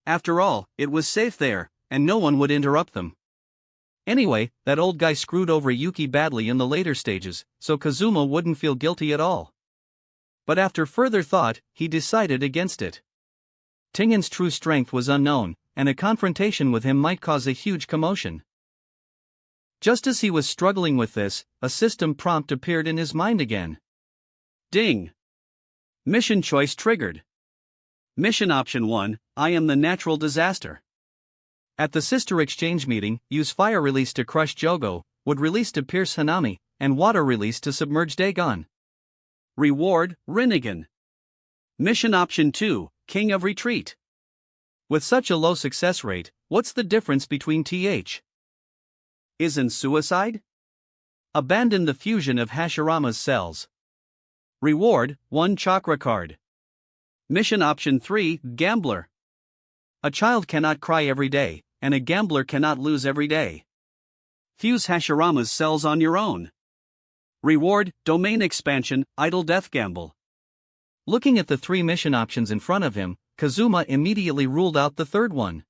After all, it was safe there, and no one would interrupt them. Anyway, that old guy screwed over Yuki badly in the later stages, so Kazuma wouldn't feel guilty at all. But after further thought, he decided against it. Tingen's true strength was unknown, and a confrontation with him might cause a huge commotion. Just as he was struggling with this, a system prompt appeared in his mind again. Ding! Mission choice triggered. Mission option 1, I am the natural disaster. At the sister exchange meeting, use fire release to crush Jogo, wood release to pierce Hanami, and water release to submerge Dagon. Reward, Rinnegan. Mission option 2, King of Retreat. With such a low success rate, what's the difference between th? Isn't suicide? Abandon the fusion of Hashirama's cells. Reward, 1 chakra card. Mission option 3, Gambler. A child cannot cry every day, and a gambler cannot lose every day. Fuse Hashirama's cells on your own. Reward, Domain Expansion, Idle Death Gamble. Looking at the 3 mission options in front of him, Kazuma immediately ruled out the third one.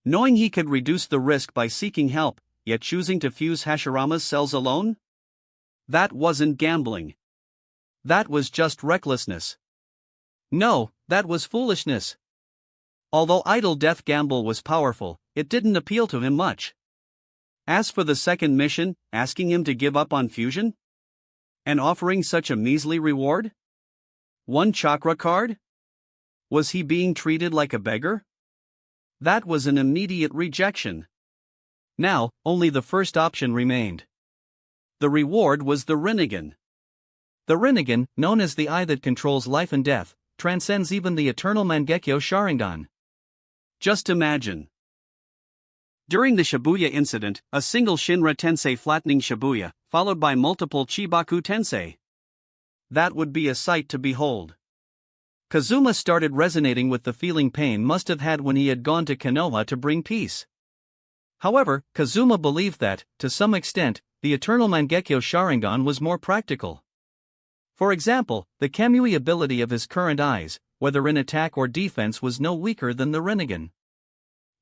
Knowing he could reduce the risk by seeking help, yet choosing to fuse Hashirama's cells alone? That wasn't gambling. That was just recklessness. No, that was foolishness. Although idle death gamble was powerful, it didn't appeal to him much. As for the second mission, asking him to give up on fusion? And offering such a measly reward? 1 chakra card? Was he being treated like a beggar? That was an immediate rejection. Now, only the first option remained. The reward was the Rinnegan. The Rinnegan, known as the eye that controls life and death, transcends even the eternal Mangekyo Sharingan. Just imagine. During the Shibuya incident, a single Shinra Tensei flattening Shibuya, followed by multiple Chibaku Tensei. That would be a sight to behold. Kazuma started resonating with the feeling pain must have had when he had gone to Konoha to bring peace. However, Kazuma believed that, to some extent, the eternal Mangekyo Sharingan was more practical. For example, the Kamui ability of his current eyes, whether in attack or defense, was no weaker than the Rinnegan.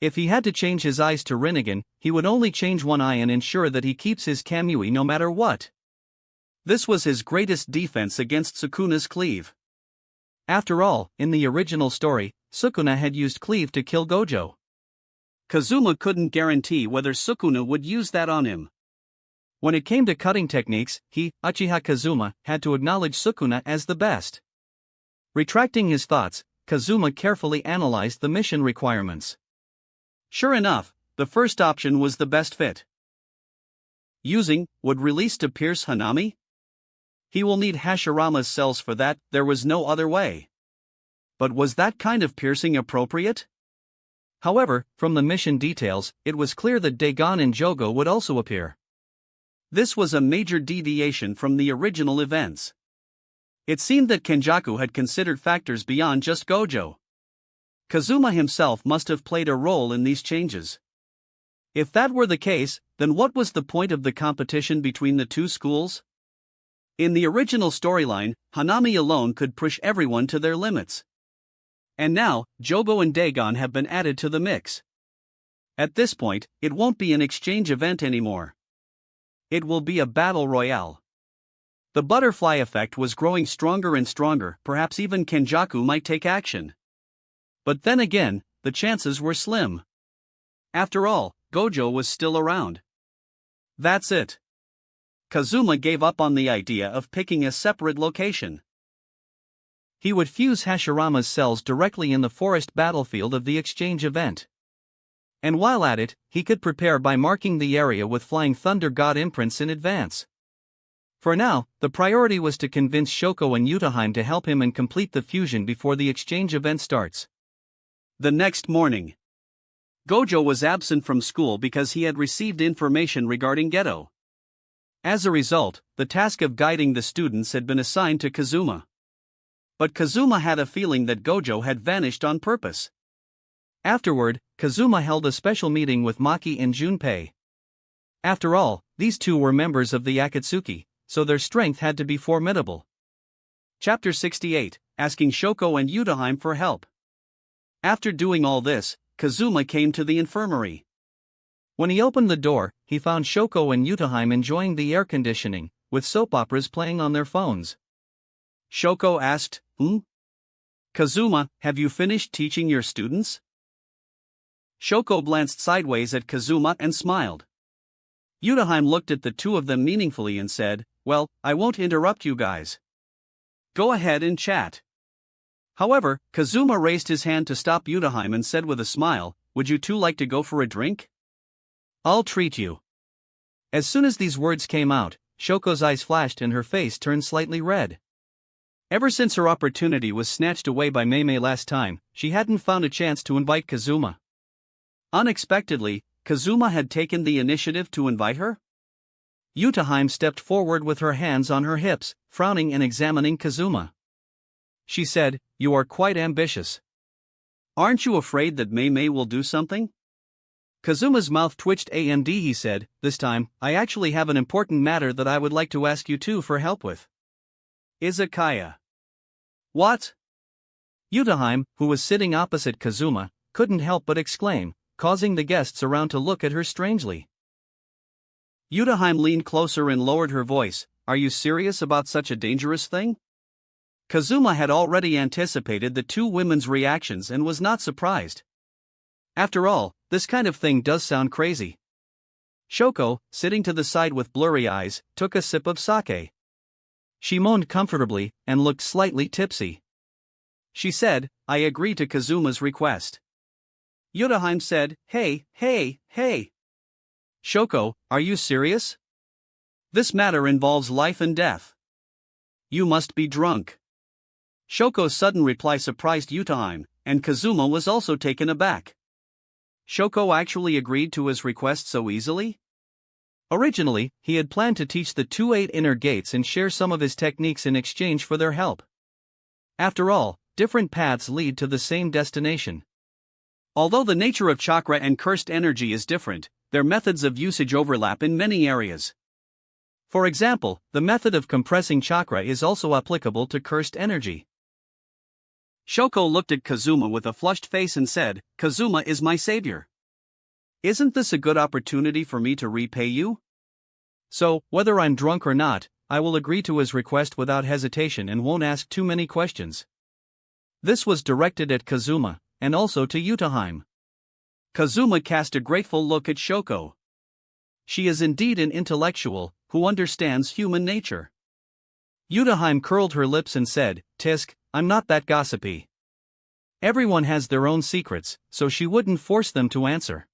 If he had to change his eyes to Rinnegan, he would only change one eye and ensure that he keeps his Kamui no matter what. This was his greatest defense against Sukuna's cleave. After all, in the original story, Sukuna had used cleave to kill Gojo. Kazuma couldn't guarantee whether Sukuna would use that on him. When it came to cutting techniques, he, Uchiha Kazuma, had to acknowledge Sukuna as the best. Retracting his thoughts, Kazuma carefully analyzed the mission requirements. Sure enough, the first option was the best fit. Using would release to pierce Hanami? He will need Hashirama's cells for that, there was no other way. But was that kind of piercing appropriate? However, from the mission details, it was clear that Dagon and Jogo would also appear. This was a major deviation from the original events. It seemed that Kenjaku had considered factors beyond just Gojo. Kazuma himself must have played a role in these changes. If that were the case, then what was the point of the competition between the two schools? In the original storyline, Hanami alone could push everyone to their limits. And now, Jogo and Dagon have been added to the mix. At this point, it won't be an exchange event anymore. It will be a battle royale. The butterfly effect was growing stronger and stronger, perhaps even Kenjaku might take action. But then again, the chances were slim. After all, Gojo was still around. That's it. Kazuma gave up on the idea of picking a separate location. He would fuse Hashirama's cells directly in the forest battlefield of the exchange event. And while at it, he could prepare by marking the area with Flying Thunder God imprints in advance. For now, the priority was to convince Shoko and Yutaheim to help him and complete the fusion before the exchange event starts. The next morning, Gojo was absent from school because he had received information regarding Geto. As a result, the task of guiding the students had been assigned to Kazuma. But Kazuma had a feeling that Gojo had vanished on purpose. Afterward, Kazuma held a special meeting with Maki and Junpei. After all, these two were members of the Akatsuki, so their strength had to be formidable. Chapter 68, Asking Shoko and Yutaheim for help. After doing all this, Kazuma came to the infirmary. When he opened the door, he found Shoko and Yutaheim enjoying the air conditioning, with soap operas playing on their phones. Shoko asked, Kazuma, have you finished teaching your students? Shoko glanced sideways at Kazuma and smiled. Yutaheim looked at the two of them meaningfully and said, well, I won't interrupt you guys. Go ahead and chat. However, Kazuma raised his hand to stop Yutaheim and said with a smile, would you two like to go for a drink? I'll treat you. As soon as these words came out, Shoko's eyes flashed and her face turned slightly red. Ever since her opportunity was snatched away by Meimei last time, she hadn't found a chance to invite Kazuma. Unexpectedly, Kazuma had taken the initiative to invite her? Yutaheim stepped forward with her hands on her hips, frowning and examining Kazuma. She said, you are quite ambitious. Aren't you afraid that Meimei will do something? Kazuma's mouth twitched. He said, this time, I actually have an important matter that I would like to ask you two for help with. Izakaya. What? Yutaheim, who was sitting opposite Kazuma, couldn't help but exclaim, causing the guests around to look at her strangely. Yutaheim leaned closer and lowered her voice. Are you serious about such a dangerous thing? Kazuma had already anticipated the two women's reactions and was not surprised. After all, this kind of thing does sound crazy. Shoko, sitting to the side with blurry eyes, took a sip of sake. She moaned comfortably and looked slightly tipsy. She said, I agree to Kazuma's request. Yutaheim said, Hey. Shoko, are you serious? This matter involves life and death. You must be drunk. Shoko's sudden reply surprised Yutaheim, and Kazuma was also taken aback. Shoko actually agreed to his request so easily? Originally, he had planned to teach the 8 inner gates and share some of his techniques in exchange for their help. After all, different paths lead to the same destination. Although the nature of chakra and cursed energy is different, their methods of usage overlap in many areas. For example, the method of compressing chakra is also applicable to cursed energy. Shoko looked at Kazuma with a flushed face and said, Kazuma is my savior. Isn't this a good opportunity for me to repay you? So, whether I'm drunk or not, I will agree to his request without hesitation and won't ask too many questions. This was directed at Kazuma, and also to Yutaheim. Kazuma cast a grateful look at Shoko. She is indeed an intellectual, who understands human nature. Yutaheim curled her lips and said, Tisk, I'm not that gossipy. Everyone has their own secrets, so she wouldn't force them to answer.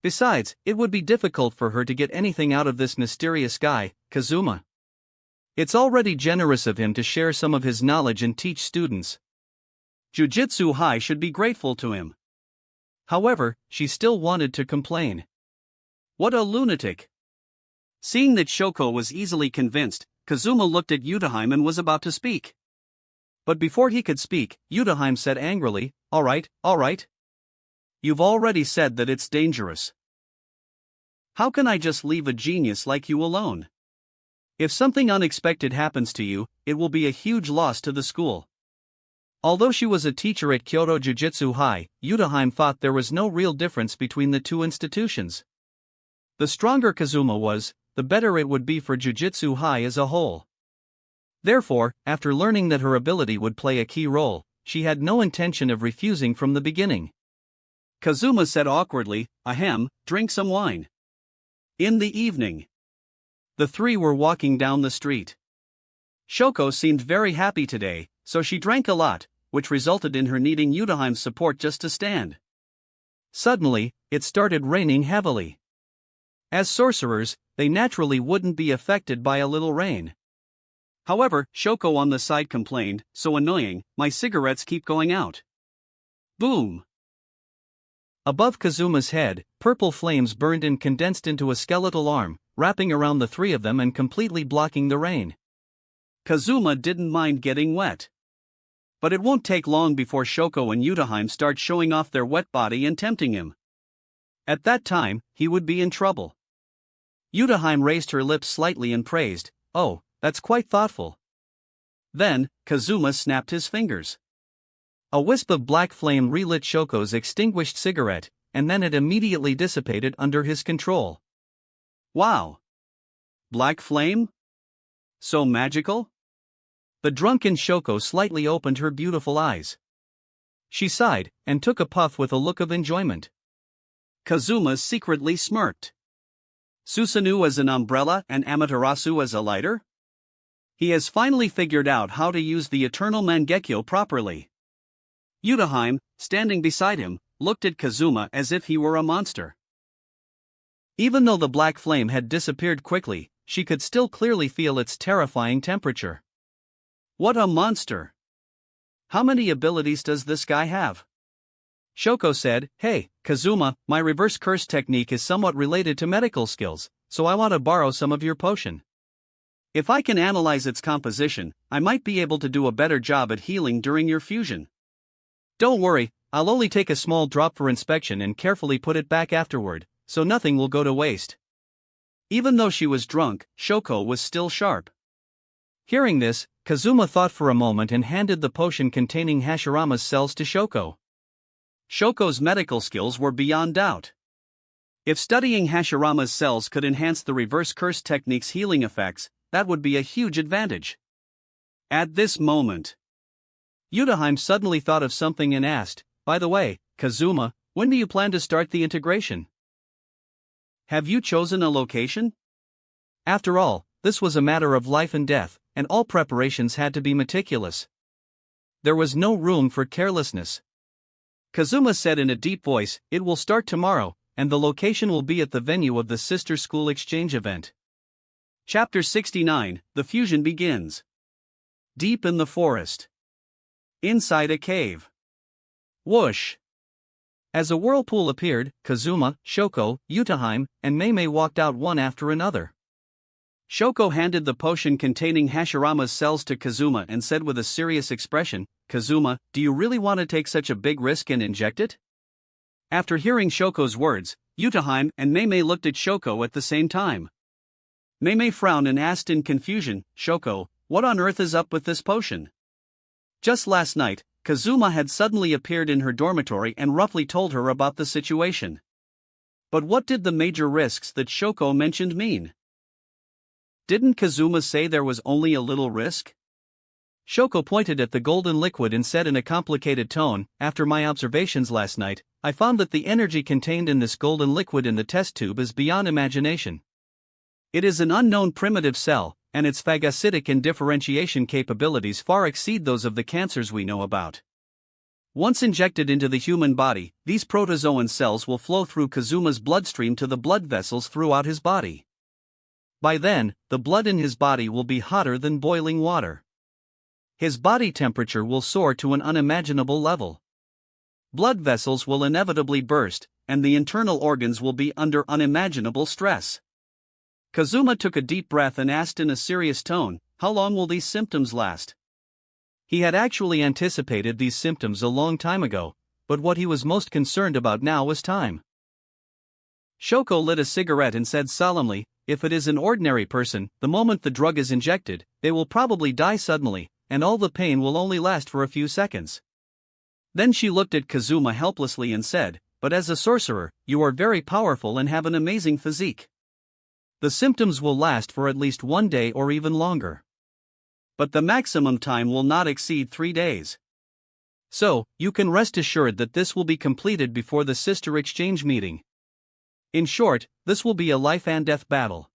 Besides, it would be difficult for her to get anything out of this mysterious guy, Kazuma. It's already generous of him to share some of his knowledge and teach students. Jujutsu High should be grateful to him. However, she still wanted to complain. What a lunatic! Seeing that Shoko was easily convinced, Kazuma looked at Yutaheim and was about to speak. But before he could speak, Yutaheim said angrily, All right. You've already said that it's dangerous. How can I just leave a genius like you alone? If something unexpected happens to you, it will be a huge loss to the school. Although she was a teacher at Kyoto Jujutsu High, Yutaheim thought there was no real difference between the two institutions. The stronger Kazuma was, the better it would be for Jujutsu High as a whole. Therefore, after learning that her ability would play a key role, she had no intention of refusing from the beginning. Kazuma said awkwardly, Ahem, drink some wine. In the evening, the three were walking down the street. Shoko seemed very happy today, so she drank a lot, which resulted in her needing Yutaheim's support just to stand. Suddenly, it started raining heavily. As sorcerers, they naturally wouldn't be affected by a little rain. However, Shoko on the side complained, so annoying, my cigarettes keep going out. Boom! Above Kazuma's head, purple flames burned and condensed into a skeletal arm, wrapping around the three of them and completely blocking the rain. Kazuma didn't mind getting wet. But it won't take long before Shoko and Yutaheim start showing off their wet body and tempting him. At that time, he would be in trouble. Yutaheim raised her lips slightly and praised, Oh, that's quite thoughtful. Then, Kazuma snapped his fingers. A wisp of black flame relit Shoko's extinguished cigarette, and then it immediately dissipated under his control. Wow! Black flame? So magical? The drunken Shoko slightly opened her beautiful eyes. She sighed, and took a puff with a look of enjoyment. Kazuma secretly smirked. Susanoo as an umbrella and Amaterasu as a lighter? He has finally figured out how to use the eternal Mangekyo properly. Yutaheim, standing beside him, looked at Kazuma as if he were a monster. Even though the black flame had disappeared quickly, she could still clearly feel its terrifying temperature. What a monster! How many abilities does this guy have? Shoko said, Hey, Kazuma, my reverse curse technique is somewhat related to medical skills, so I want to borrow some of your potion. If I can analyze its composition, I might be able to do a better job at healing during your fusion. Don't worry, I'll only take a small drop for inspection and carefully put it back afterward, so nothing will go to waste. Even though she was drunk, Shoko was still sharp. Hearing this, Kazuma thought for a moment and handed the potion containing Hashirama's cells to Shoko. Shoko's medical skills were beyond doubt. If studying Hashirama's cells could enhance the reverse curse technique's healing effects, that would be a huge advantage. At this moment, Yutaheim suddenly thought of something and asked, "By the way, Kazuma, when do you plan to start the integration? Have you chosen a location?" After all, this was a matter of life and death, and all preparations had to be meticulous. There was no room for carelessness. Kazuma said in a deep voice, "It will start tomorrow, and the location will be at the venue of the sister school exchange event." Chapter 69, The Fusion begins. Deep in the forest. Inside a cave. Whoosh! As a whirlpool appeared, Kazuma, Shoko, Yutaheim, and Meimei walked out one after another. Shoko handed the potion containing Hashirama's cells to Kazuma and said with a serious expression, "Kazuma, do you really want to take such a big risk and inject it?" After hearing Shoko's words, Yutaheim and Meimei looked at Shoko at the same time. Meimei frowned and asked in confusion, "Shoko, what on earth is up with this potion?" Just last night, Kazuma had suddenly appeared in her dormitory and roughly told her about the situation. But what did the major risks that Shoko mentioned mean? Didn't Kazuma say there was only a little risk? Shoko pointed at the golden liquid and said in a complicated tone, "After my observations last night, I found that the energy contained in this golden liquid in the test tube is beyond imagination. It is an unknown primitive cell, and its phagocytic and differentiation capabilities far exceed those of the cancers we know about. Once injected into the human body, these protozoan cells will flow through Kazuma's bloodstream to the blood vessels throughout his body. By then, the blood in his body will be hotter than boiling water. His body temperature will soar to an unimaginable level. Blood vessels will inevitably burst, and the internal organs will be under unimaginable stress." Kazuma took a deep breath and asked in a serious tone, "How long will these symptoms last?" He had actually anticipated these symptoms a long time ago, but what he was most concerned about now was time. Shoko lit a cigarette and said solemnly, "If it is an ordinary person, the moment the drug is injected, they will probably die suddenly, and all the pain will only last for a few seconds." Then she looked at Kazuma helplessly and said, "But as a sorcerer, you are very powerful and have an amazing physique. The symptoms will last for at least 1 day or even longer. But the maximum time will not exceed 3 days. So, you can rest assured that this will be completed before the sister exchange meeting. In short, this will be a life and death battle.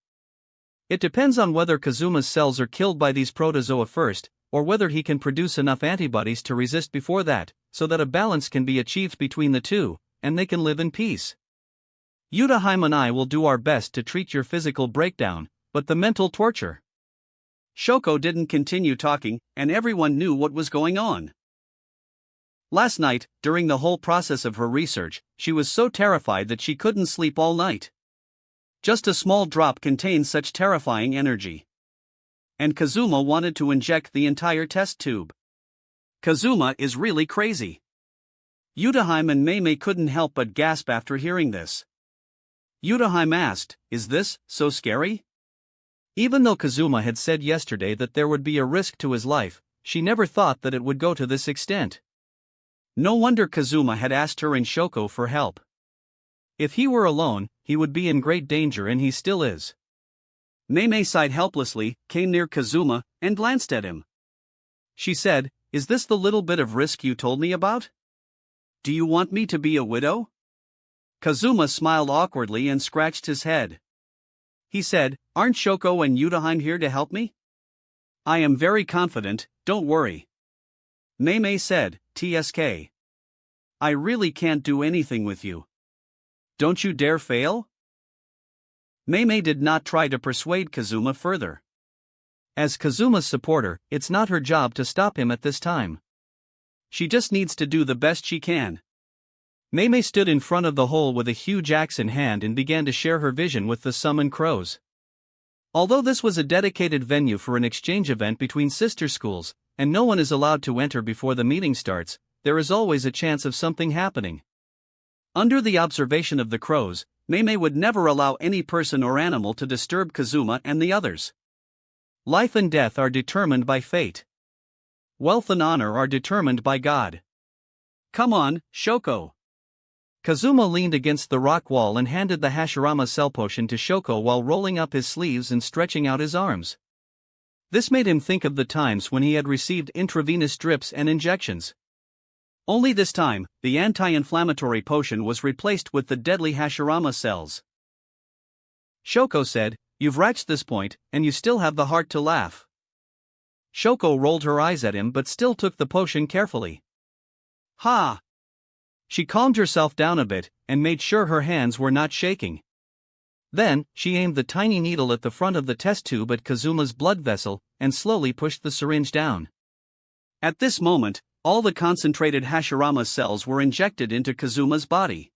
It depends on whether Kazuma's cells are killed by these protozoa first, or whether he can produce enough antibodies to resist before that, so that a balance can be achieved between the two, and they can live in peace. Yutaheim and I will do our best to treat your physical breakdown, but the mental torture." Shoko didn't continue talking, and everyone knew what was going on. Last night, during the whole process of her research, she was so terrified that she couldn't sleep all night. Just a small drop contained such terrifying energy. And Kazuma wanted to inject the entire test tube. Kazuma is really crazy. Yutaheim and Meimei couldn't help but gasp after hearing this. Yutaheim asked, "Is this so scary?" Even though Kazuma had said yesterday that there would be a risk to his life, she never thought that it would go to this extent. No wonder Kazuma had asked her and Shoko for help. If he were alone, he would be in great danger, and he still is. Meimei sighed helplessly, came near Kazuma, and glanced at him. She said, "Is this the little bit of risk you told me about? Do you want me to be a widow?" Kazuma smiled awkwardly and scratched his head. He said, "Aren't Shoko and Yutaheim here to help me?" "I am very confident, don't worry." Meimei said, "TSK. I really can't do anything with you. Don't you dare fail?" Meimei did not try to persuade Kazuma further. As Kazuma's supporter, it's not her job to stop him at this time. She just needs to do the best she can. Meimei stood in front of the hole with a huge axe in hand and began to share her vision with the summoned crows. Although this was a dedicated venue for an exchange event between sister schools, and no one is allowed to enter before the meeting starts, there is always a chance of something happening. Under the observation of the crows, Meimei would never allow any person or animal to disturb Kazuma and the others. Life and death are determined by fate. Wealth and honor are determined by God. Come on, Shoko. Kazuma leaned against the rock wall and handed the Hashirama cell potion to Shoko while rolling up his sleeves and stretching out his arms. This made him think of the times when he had received intravenous drips and injections. Only this time, the anti-inflammatory potion was replaced with the deadly Hashirama cells. Shoko said, "You've reached this point, and you still have the heart to laugh." Shoko rolled her eyes at him but still took the potion carefully. Ha! She calmed herself down a bit, and made sure her hands were not shaking. Then, she aimed the tiny needle at the front of the test tube at Kazuma's blood vessel, and slowly pushed the syringe down. At this moment, all the concentrated Hashirama cells were injected into Kazuma's body.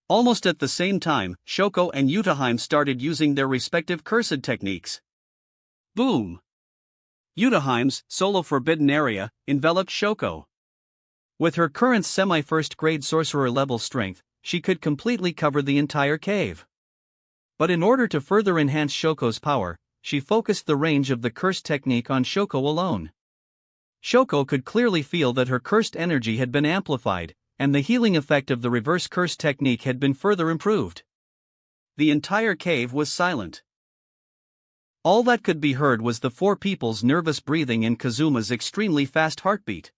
Almost at the same time, Shoko and Yutaheim started using their respective cursed techniques. Boom! Yutaheim's solo forbidden area enveloped Shoko. With her current semi-first grade sorcerer level strength, she could completely cover the entire cave. But in order to further enhance Shoko's power, she focused the range of the cursed technique on Shoko alone. Shoko could clearly feel that her cursed energy had been amplified, and the healing effect of the reverse curse technique had been further improved. The entire cave was silent. All that could be heard was the four people's nervous breathing and Kazuma's extremely fast heartbeat.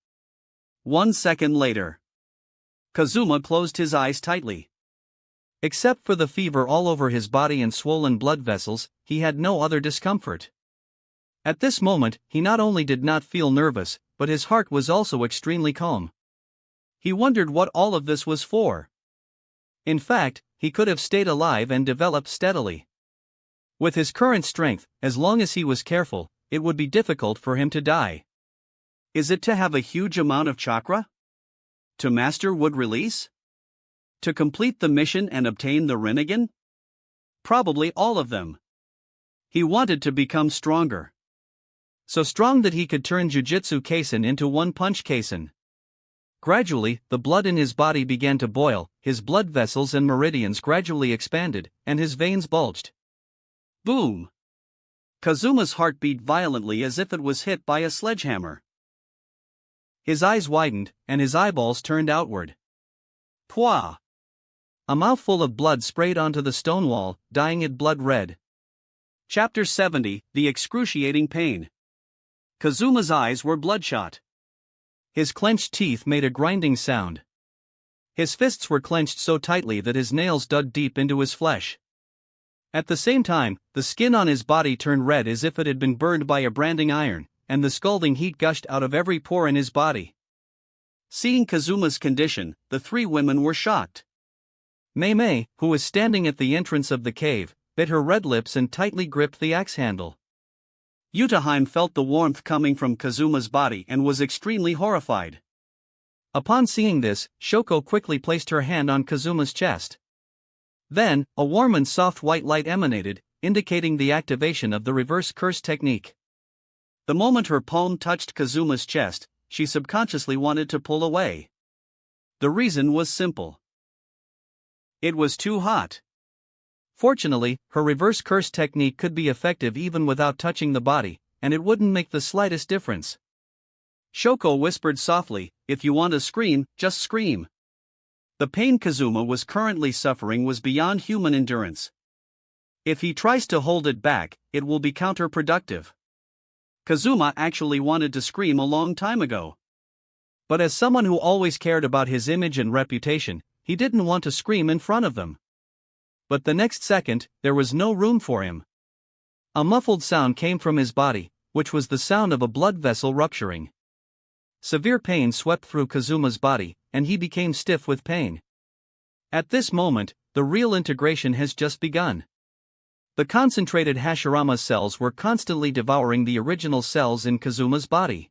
1 second later, Kazuma closed his eyes tightly. Except for the fever all over his body and swollen blood vessels, he had no other discomfort. At this moment, he not only did not feel nervous, but his heart was also extremely calm. He wondered what all of this was for. In fact, he could have stayed alive and developed steadily. With his current strength, as long as he was careful, it would be difficult for him to die. Is it to have a huge amount of chakra? To master wood release? To complete the mission and obtain the Rinnegan? Probably all of them. He wanted to become stronger. So strong that he could turn Jujutsu Kaisen into one-punch Kaisen. Gradually, the blood in his body began to boil, his blood vessels and meridians gradually expanded, and his veins bulged. Boom! Kazuma's heart beat violently as if it was hit by a sledgehammer. His eyes widened, and his eyeballs turned outward. Pwah! A mouthful of blood sprayed onto the stone wall, dyeing it blood red. Chapter 70, The Excruciating Pain. Kazuma's eyes were bloodshot. His clenched teeth made a grinding sound. His fists were clenched so tightly that his nails dug deep into his flesh. At the same time, the skin on his body turned red as if it had been burned by a branding iron, and the scalding heat gushed out of every pore in his body. Seeing Kazuma's condition, the three women were shocked. Mei, who was standing at the entrance of the cave, bit her red lips and tightly gripped the axe handle. Yutaheim felt the warmth coming from Kazuma's body and was extremely horrified. Upon seeing this, Shoko quickly placed her hand on Kazuma's chest. Then, a warm and soft white light emanated, indicating the activation of the reverse curse technique. The moment her palm touched Kazuma's chest, she subconsciously wanted to pull away. The reason was simple. It was too hot. Fortunately, her reverse curse technique could be effective even without touching the body, and it wouldn't make the slightest difference. Shoko whispered softly, "If you want to scream, just scream." The pain Kazuma was currently suffering was beyond human endurance. If he tries to hold it back, it will be counterproductive. Kazuma actually wanted to scream a long time ago. But as someone who always cared about his image and reputation, he didn't want to scream in front of them. But the next second, there was no room for him. A muffled sound came from his body, which was the sound of a blood vessel rupturing. Severe pain swept through Kazuma's body, and he became stiff with pain. At this moment, the real integration has just begun. The concentrated Hashirama cells were constantly devouring the original cells in Kazuma's body.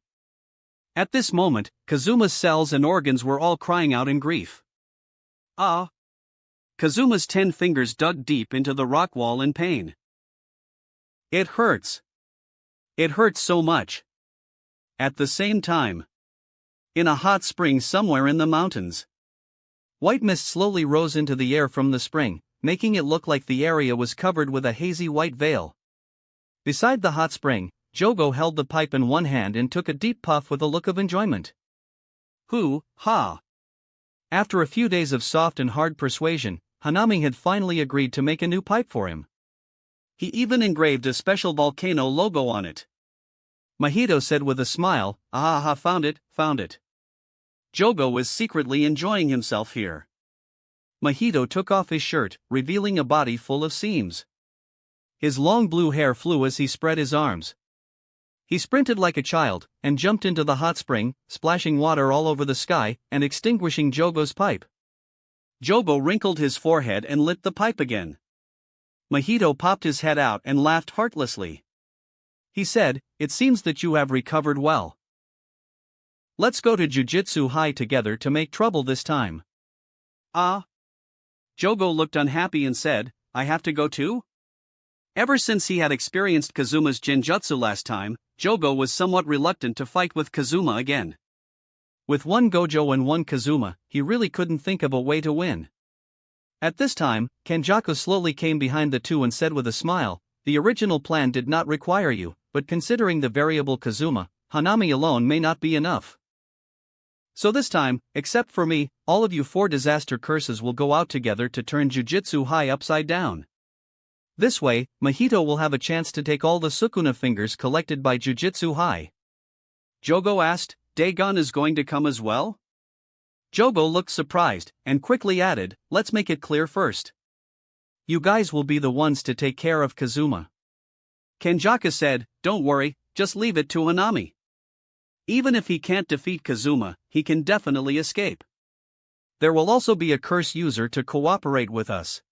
At this moment, Kazuma's cells and organs were all crying out in grief. Ah! Kazuma's 10 fingers dug deep into the rock wall in pain. It hurts. It hurts so much. At the same time, in a hot spring somewhere in the mountains, white mist slowly rose into the air from the spring, making it look like the area was covered with a hazy white veil. Beside the hot spring, Jogo held the pipe in one hand and took a deep puff with a look of enjoyment. Hoo, ha! After a few days of soft and hard persuasion, Hanami had finally agreed to make a new pipe for him. He even engraved a special volcano logo on it. Mahito said with a smile, "Ah, found it. Jogo was secretly enjoying himself here." Mahito took off his shirt, revealing a body full of seams. His long blue hair flew as he spread his arms. He sprinted like a child, and jumped into the hot spring, splashing water all over the sky, and extinguishing Jogo's pipe. Jogo wrinkled his forehead and lit the pipe again. Mahito popped his head out and laughed heartlessly. He said, "It seems that you have recovered well. Let's go to Jujutsu High together to make trouble this time." "Ah?" Jogo looked unhappy and said, "I have to go too?" Ever since he had experienced Kazuma's Genjutsu last time, Jogo was somewhat reluctant to fight with Kazuma again. With one Gojo and one Kazuma, he really couldn't think of a way to win. At this time, Kenjaku slowly came behind the two and said with a smile, "The original plan did not require you, but considering the variable Kazuma, Hanami alone may not be enough. So this time, except for me, all of you 4 disaster curses will go out together to turn Jujutsu High upside down. This way, Mahito will have a chance to take all the Sukuna fingers collected by Jujutsu High." Jogo asked, "Dagon is going to come as well?" Jogo looked surprised, and quickly added, "Let's make it clear first. You guys will be the ones to take care of Kazuma." Kenjaku said, "Don't worry, just leave it to Hanami. Even if he can't defeat Kazuma, he can definitely escape. There will also be a curse user to cooperate with us."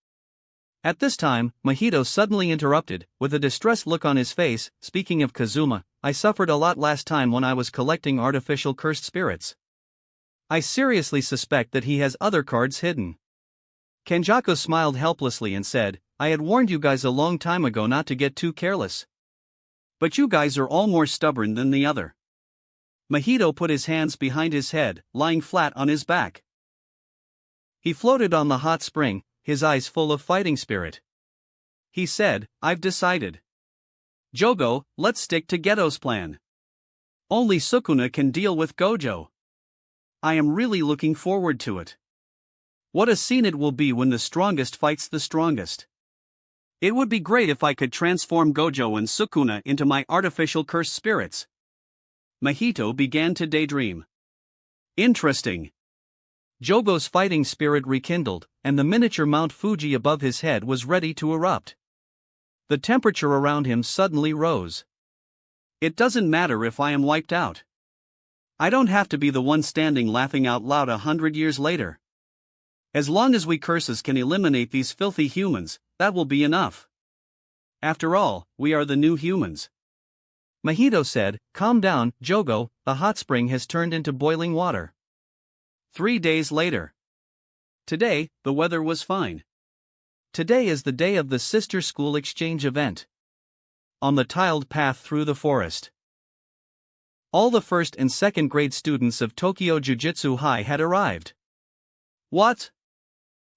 At this time, Mahito suddenly interrupted, with a distressed look on his face, "Speaking of Kazuma, I suffered a lot last time when I was collecting artificial cursed spirits. I seriously suspect that he has other cards hidden." Kenjaku smiled helplessly and said, "I had warned you guys a long time ago not to get too careless. But you guys are all more stubborn than the other." Mahito put his hands behind his head, lying flat on his back. He floated on the hot spring, his eyes full of fighting spirit. He said, "I've decided. Jogo, let's stick to Geto's plan. Only Sukuna can deal with Gojo. I am really looking forward to it. What a scene it will be when the strongest fights the strongest. It would be great if I could transform Gojo and Sukuna into my artificial cursed spirits." Mahito began to daydream. Interesting. Jogo's fighting spirit rekindled, and the miniature Mount Fuji above his head was ready to erupt. The temperature around him suddenly rose. "It doesn't matter if I am wiped out. I don't have to be the one standing laughing out loud 100 years later. As long as we curses can eliminate these filthy humans, that will be enough. After all, we are the new humans." Mahito said, "Calm down, Jogo, the hot spring has turned into boiling water." 3 days later. Today, the weather was fine. Today is the day of the sister school exchange event. On the tiled path through the forest, all the 1st and 2nd grade students of Tokyo Jujutsu High had arrived. "What?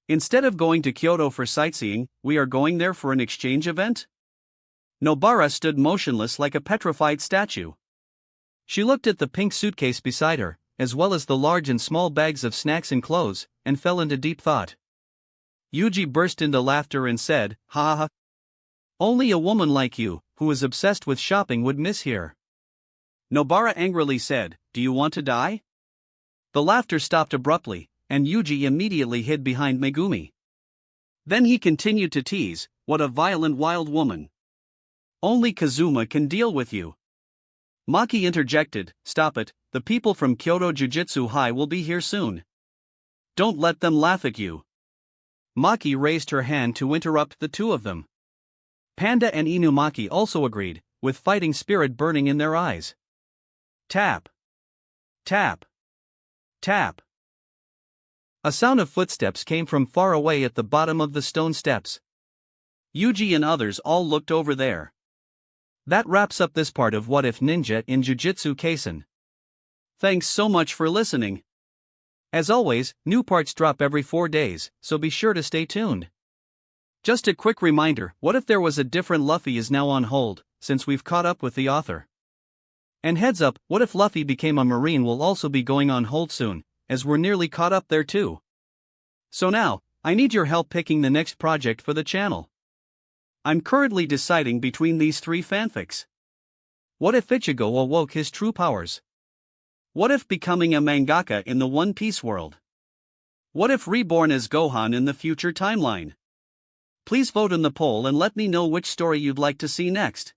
Instead of going to Kyoto for sightseeing, we are going there for an exchange event?" Nobara stood motionless like a petrified statue. She looked at the pink suitcase beside her, as well as the large and small bags of snacks and clothes, and fell into deep thought. Yuji burst into laughter and said, "Ha ha. Only a woman like you, who is obsessed with shopping, would miss here." Nobara angrily said, "Do you want to die?" The laughter stopped abruptly, and Yuji immediately hid behind Megumi. Then he continued to tease, "What a violent wild woman. Only Kazuma can deal with you." Maki interjected, "Stop it, the people from Kyoto Jujutsu High will be here soon. Don't let them laugh at you." Maki raised her hand to interrupt the two of them. Panda and Inumaki also agreed, with fighting spirit burning in their eyes. Tap. Tap. Tap. A sound of footsteps came from far away at the bottom of the stone steps. Yuji and others all looked over there. That wraps up this part of What If Ninja in Jujutsu Kaisen. Thanks so much for listening. As always, new parts drop every 4 days, so be sure to stay tuned. Just a quick reminder, what if there was a different Luffy is now on hold, since we've caught up with the author. And heads up, what if Luffy became a Marine will also be going on hold soon, as we're nearly caught up there too. So now, I need your help picking the next project for the channel. I'm currently deciding between these 3 fanfics. What if Ichigo awoke his true powers? What if becoming a mangaka in the One Piece world? What if Reborn as Gohan in the future timeline? Please vote in the poll and let me know which story you'd like to see next.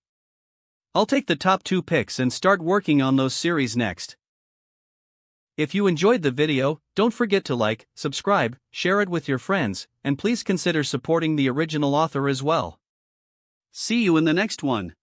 I'll take the top 2 picks and start working on those series next. If you enjoyed the video, don't forget to like, subscribe, share it with your friends, and please consider supporting the original author as well. See you in the next one.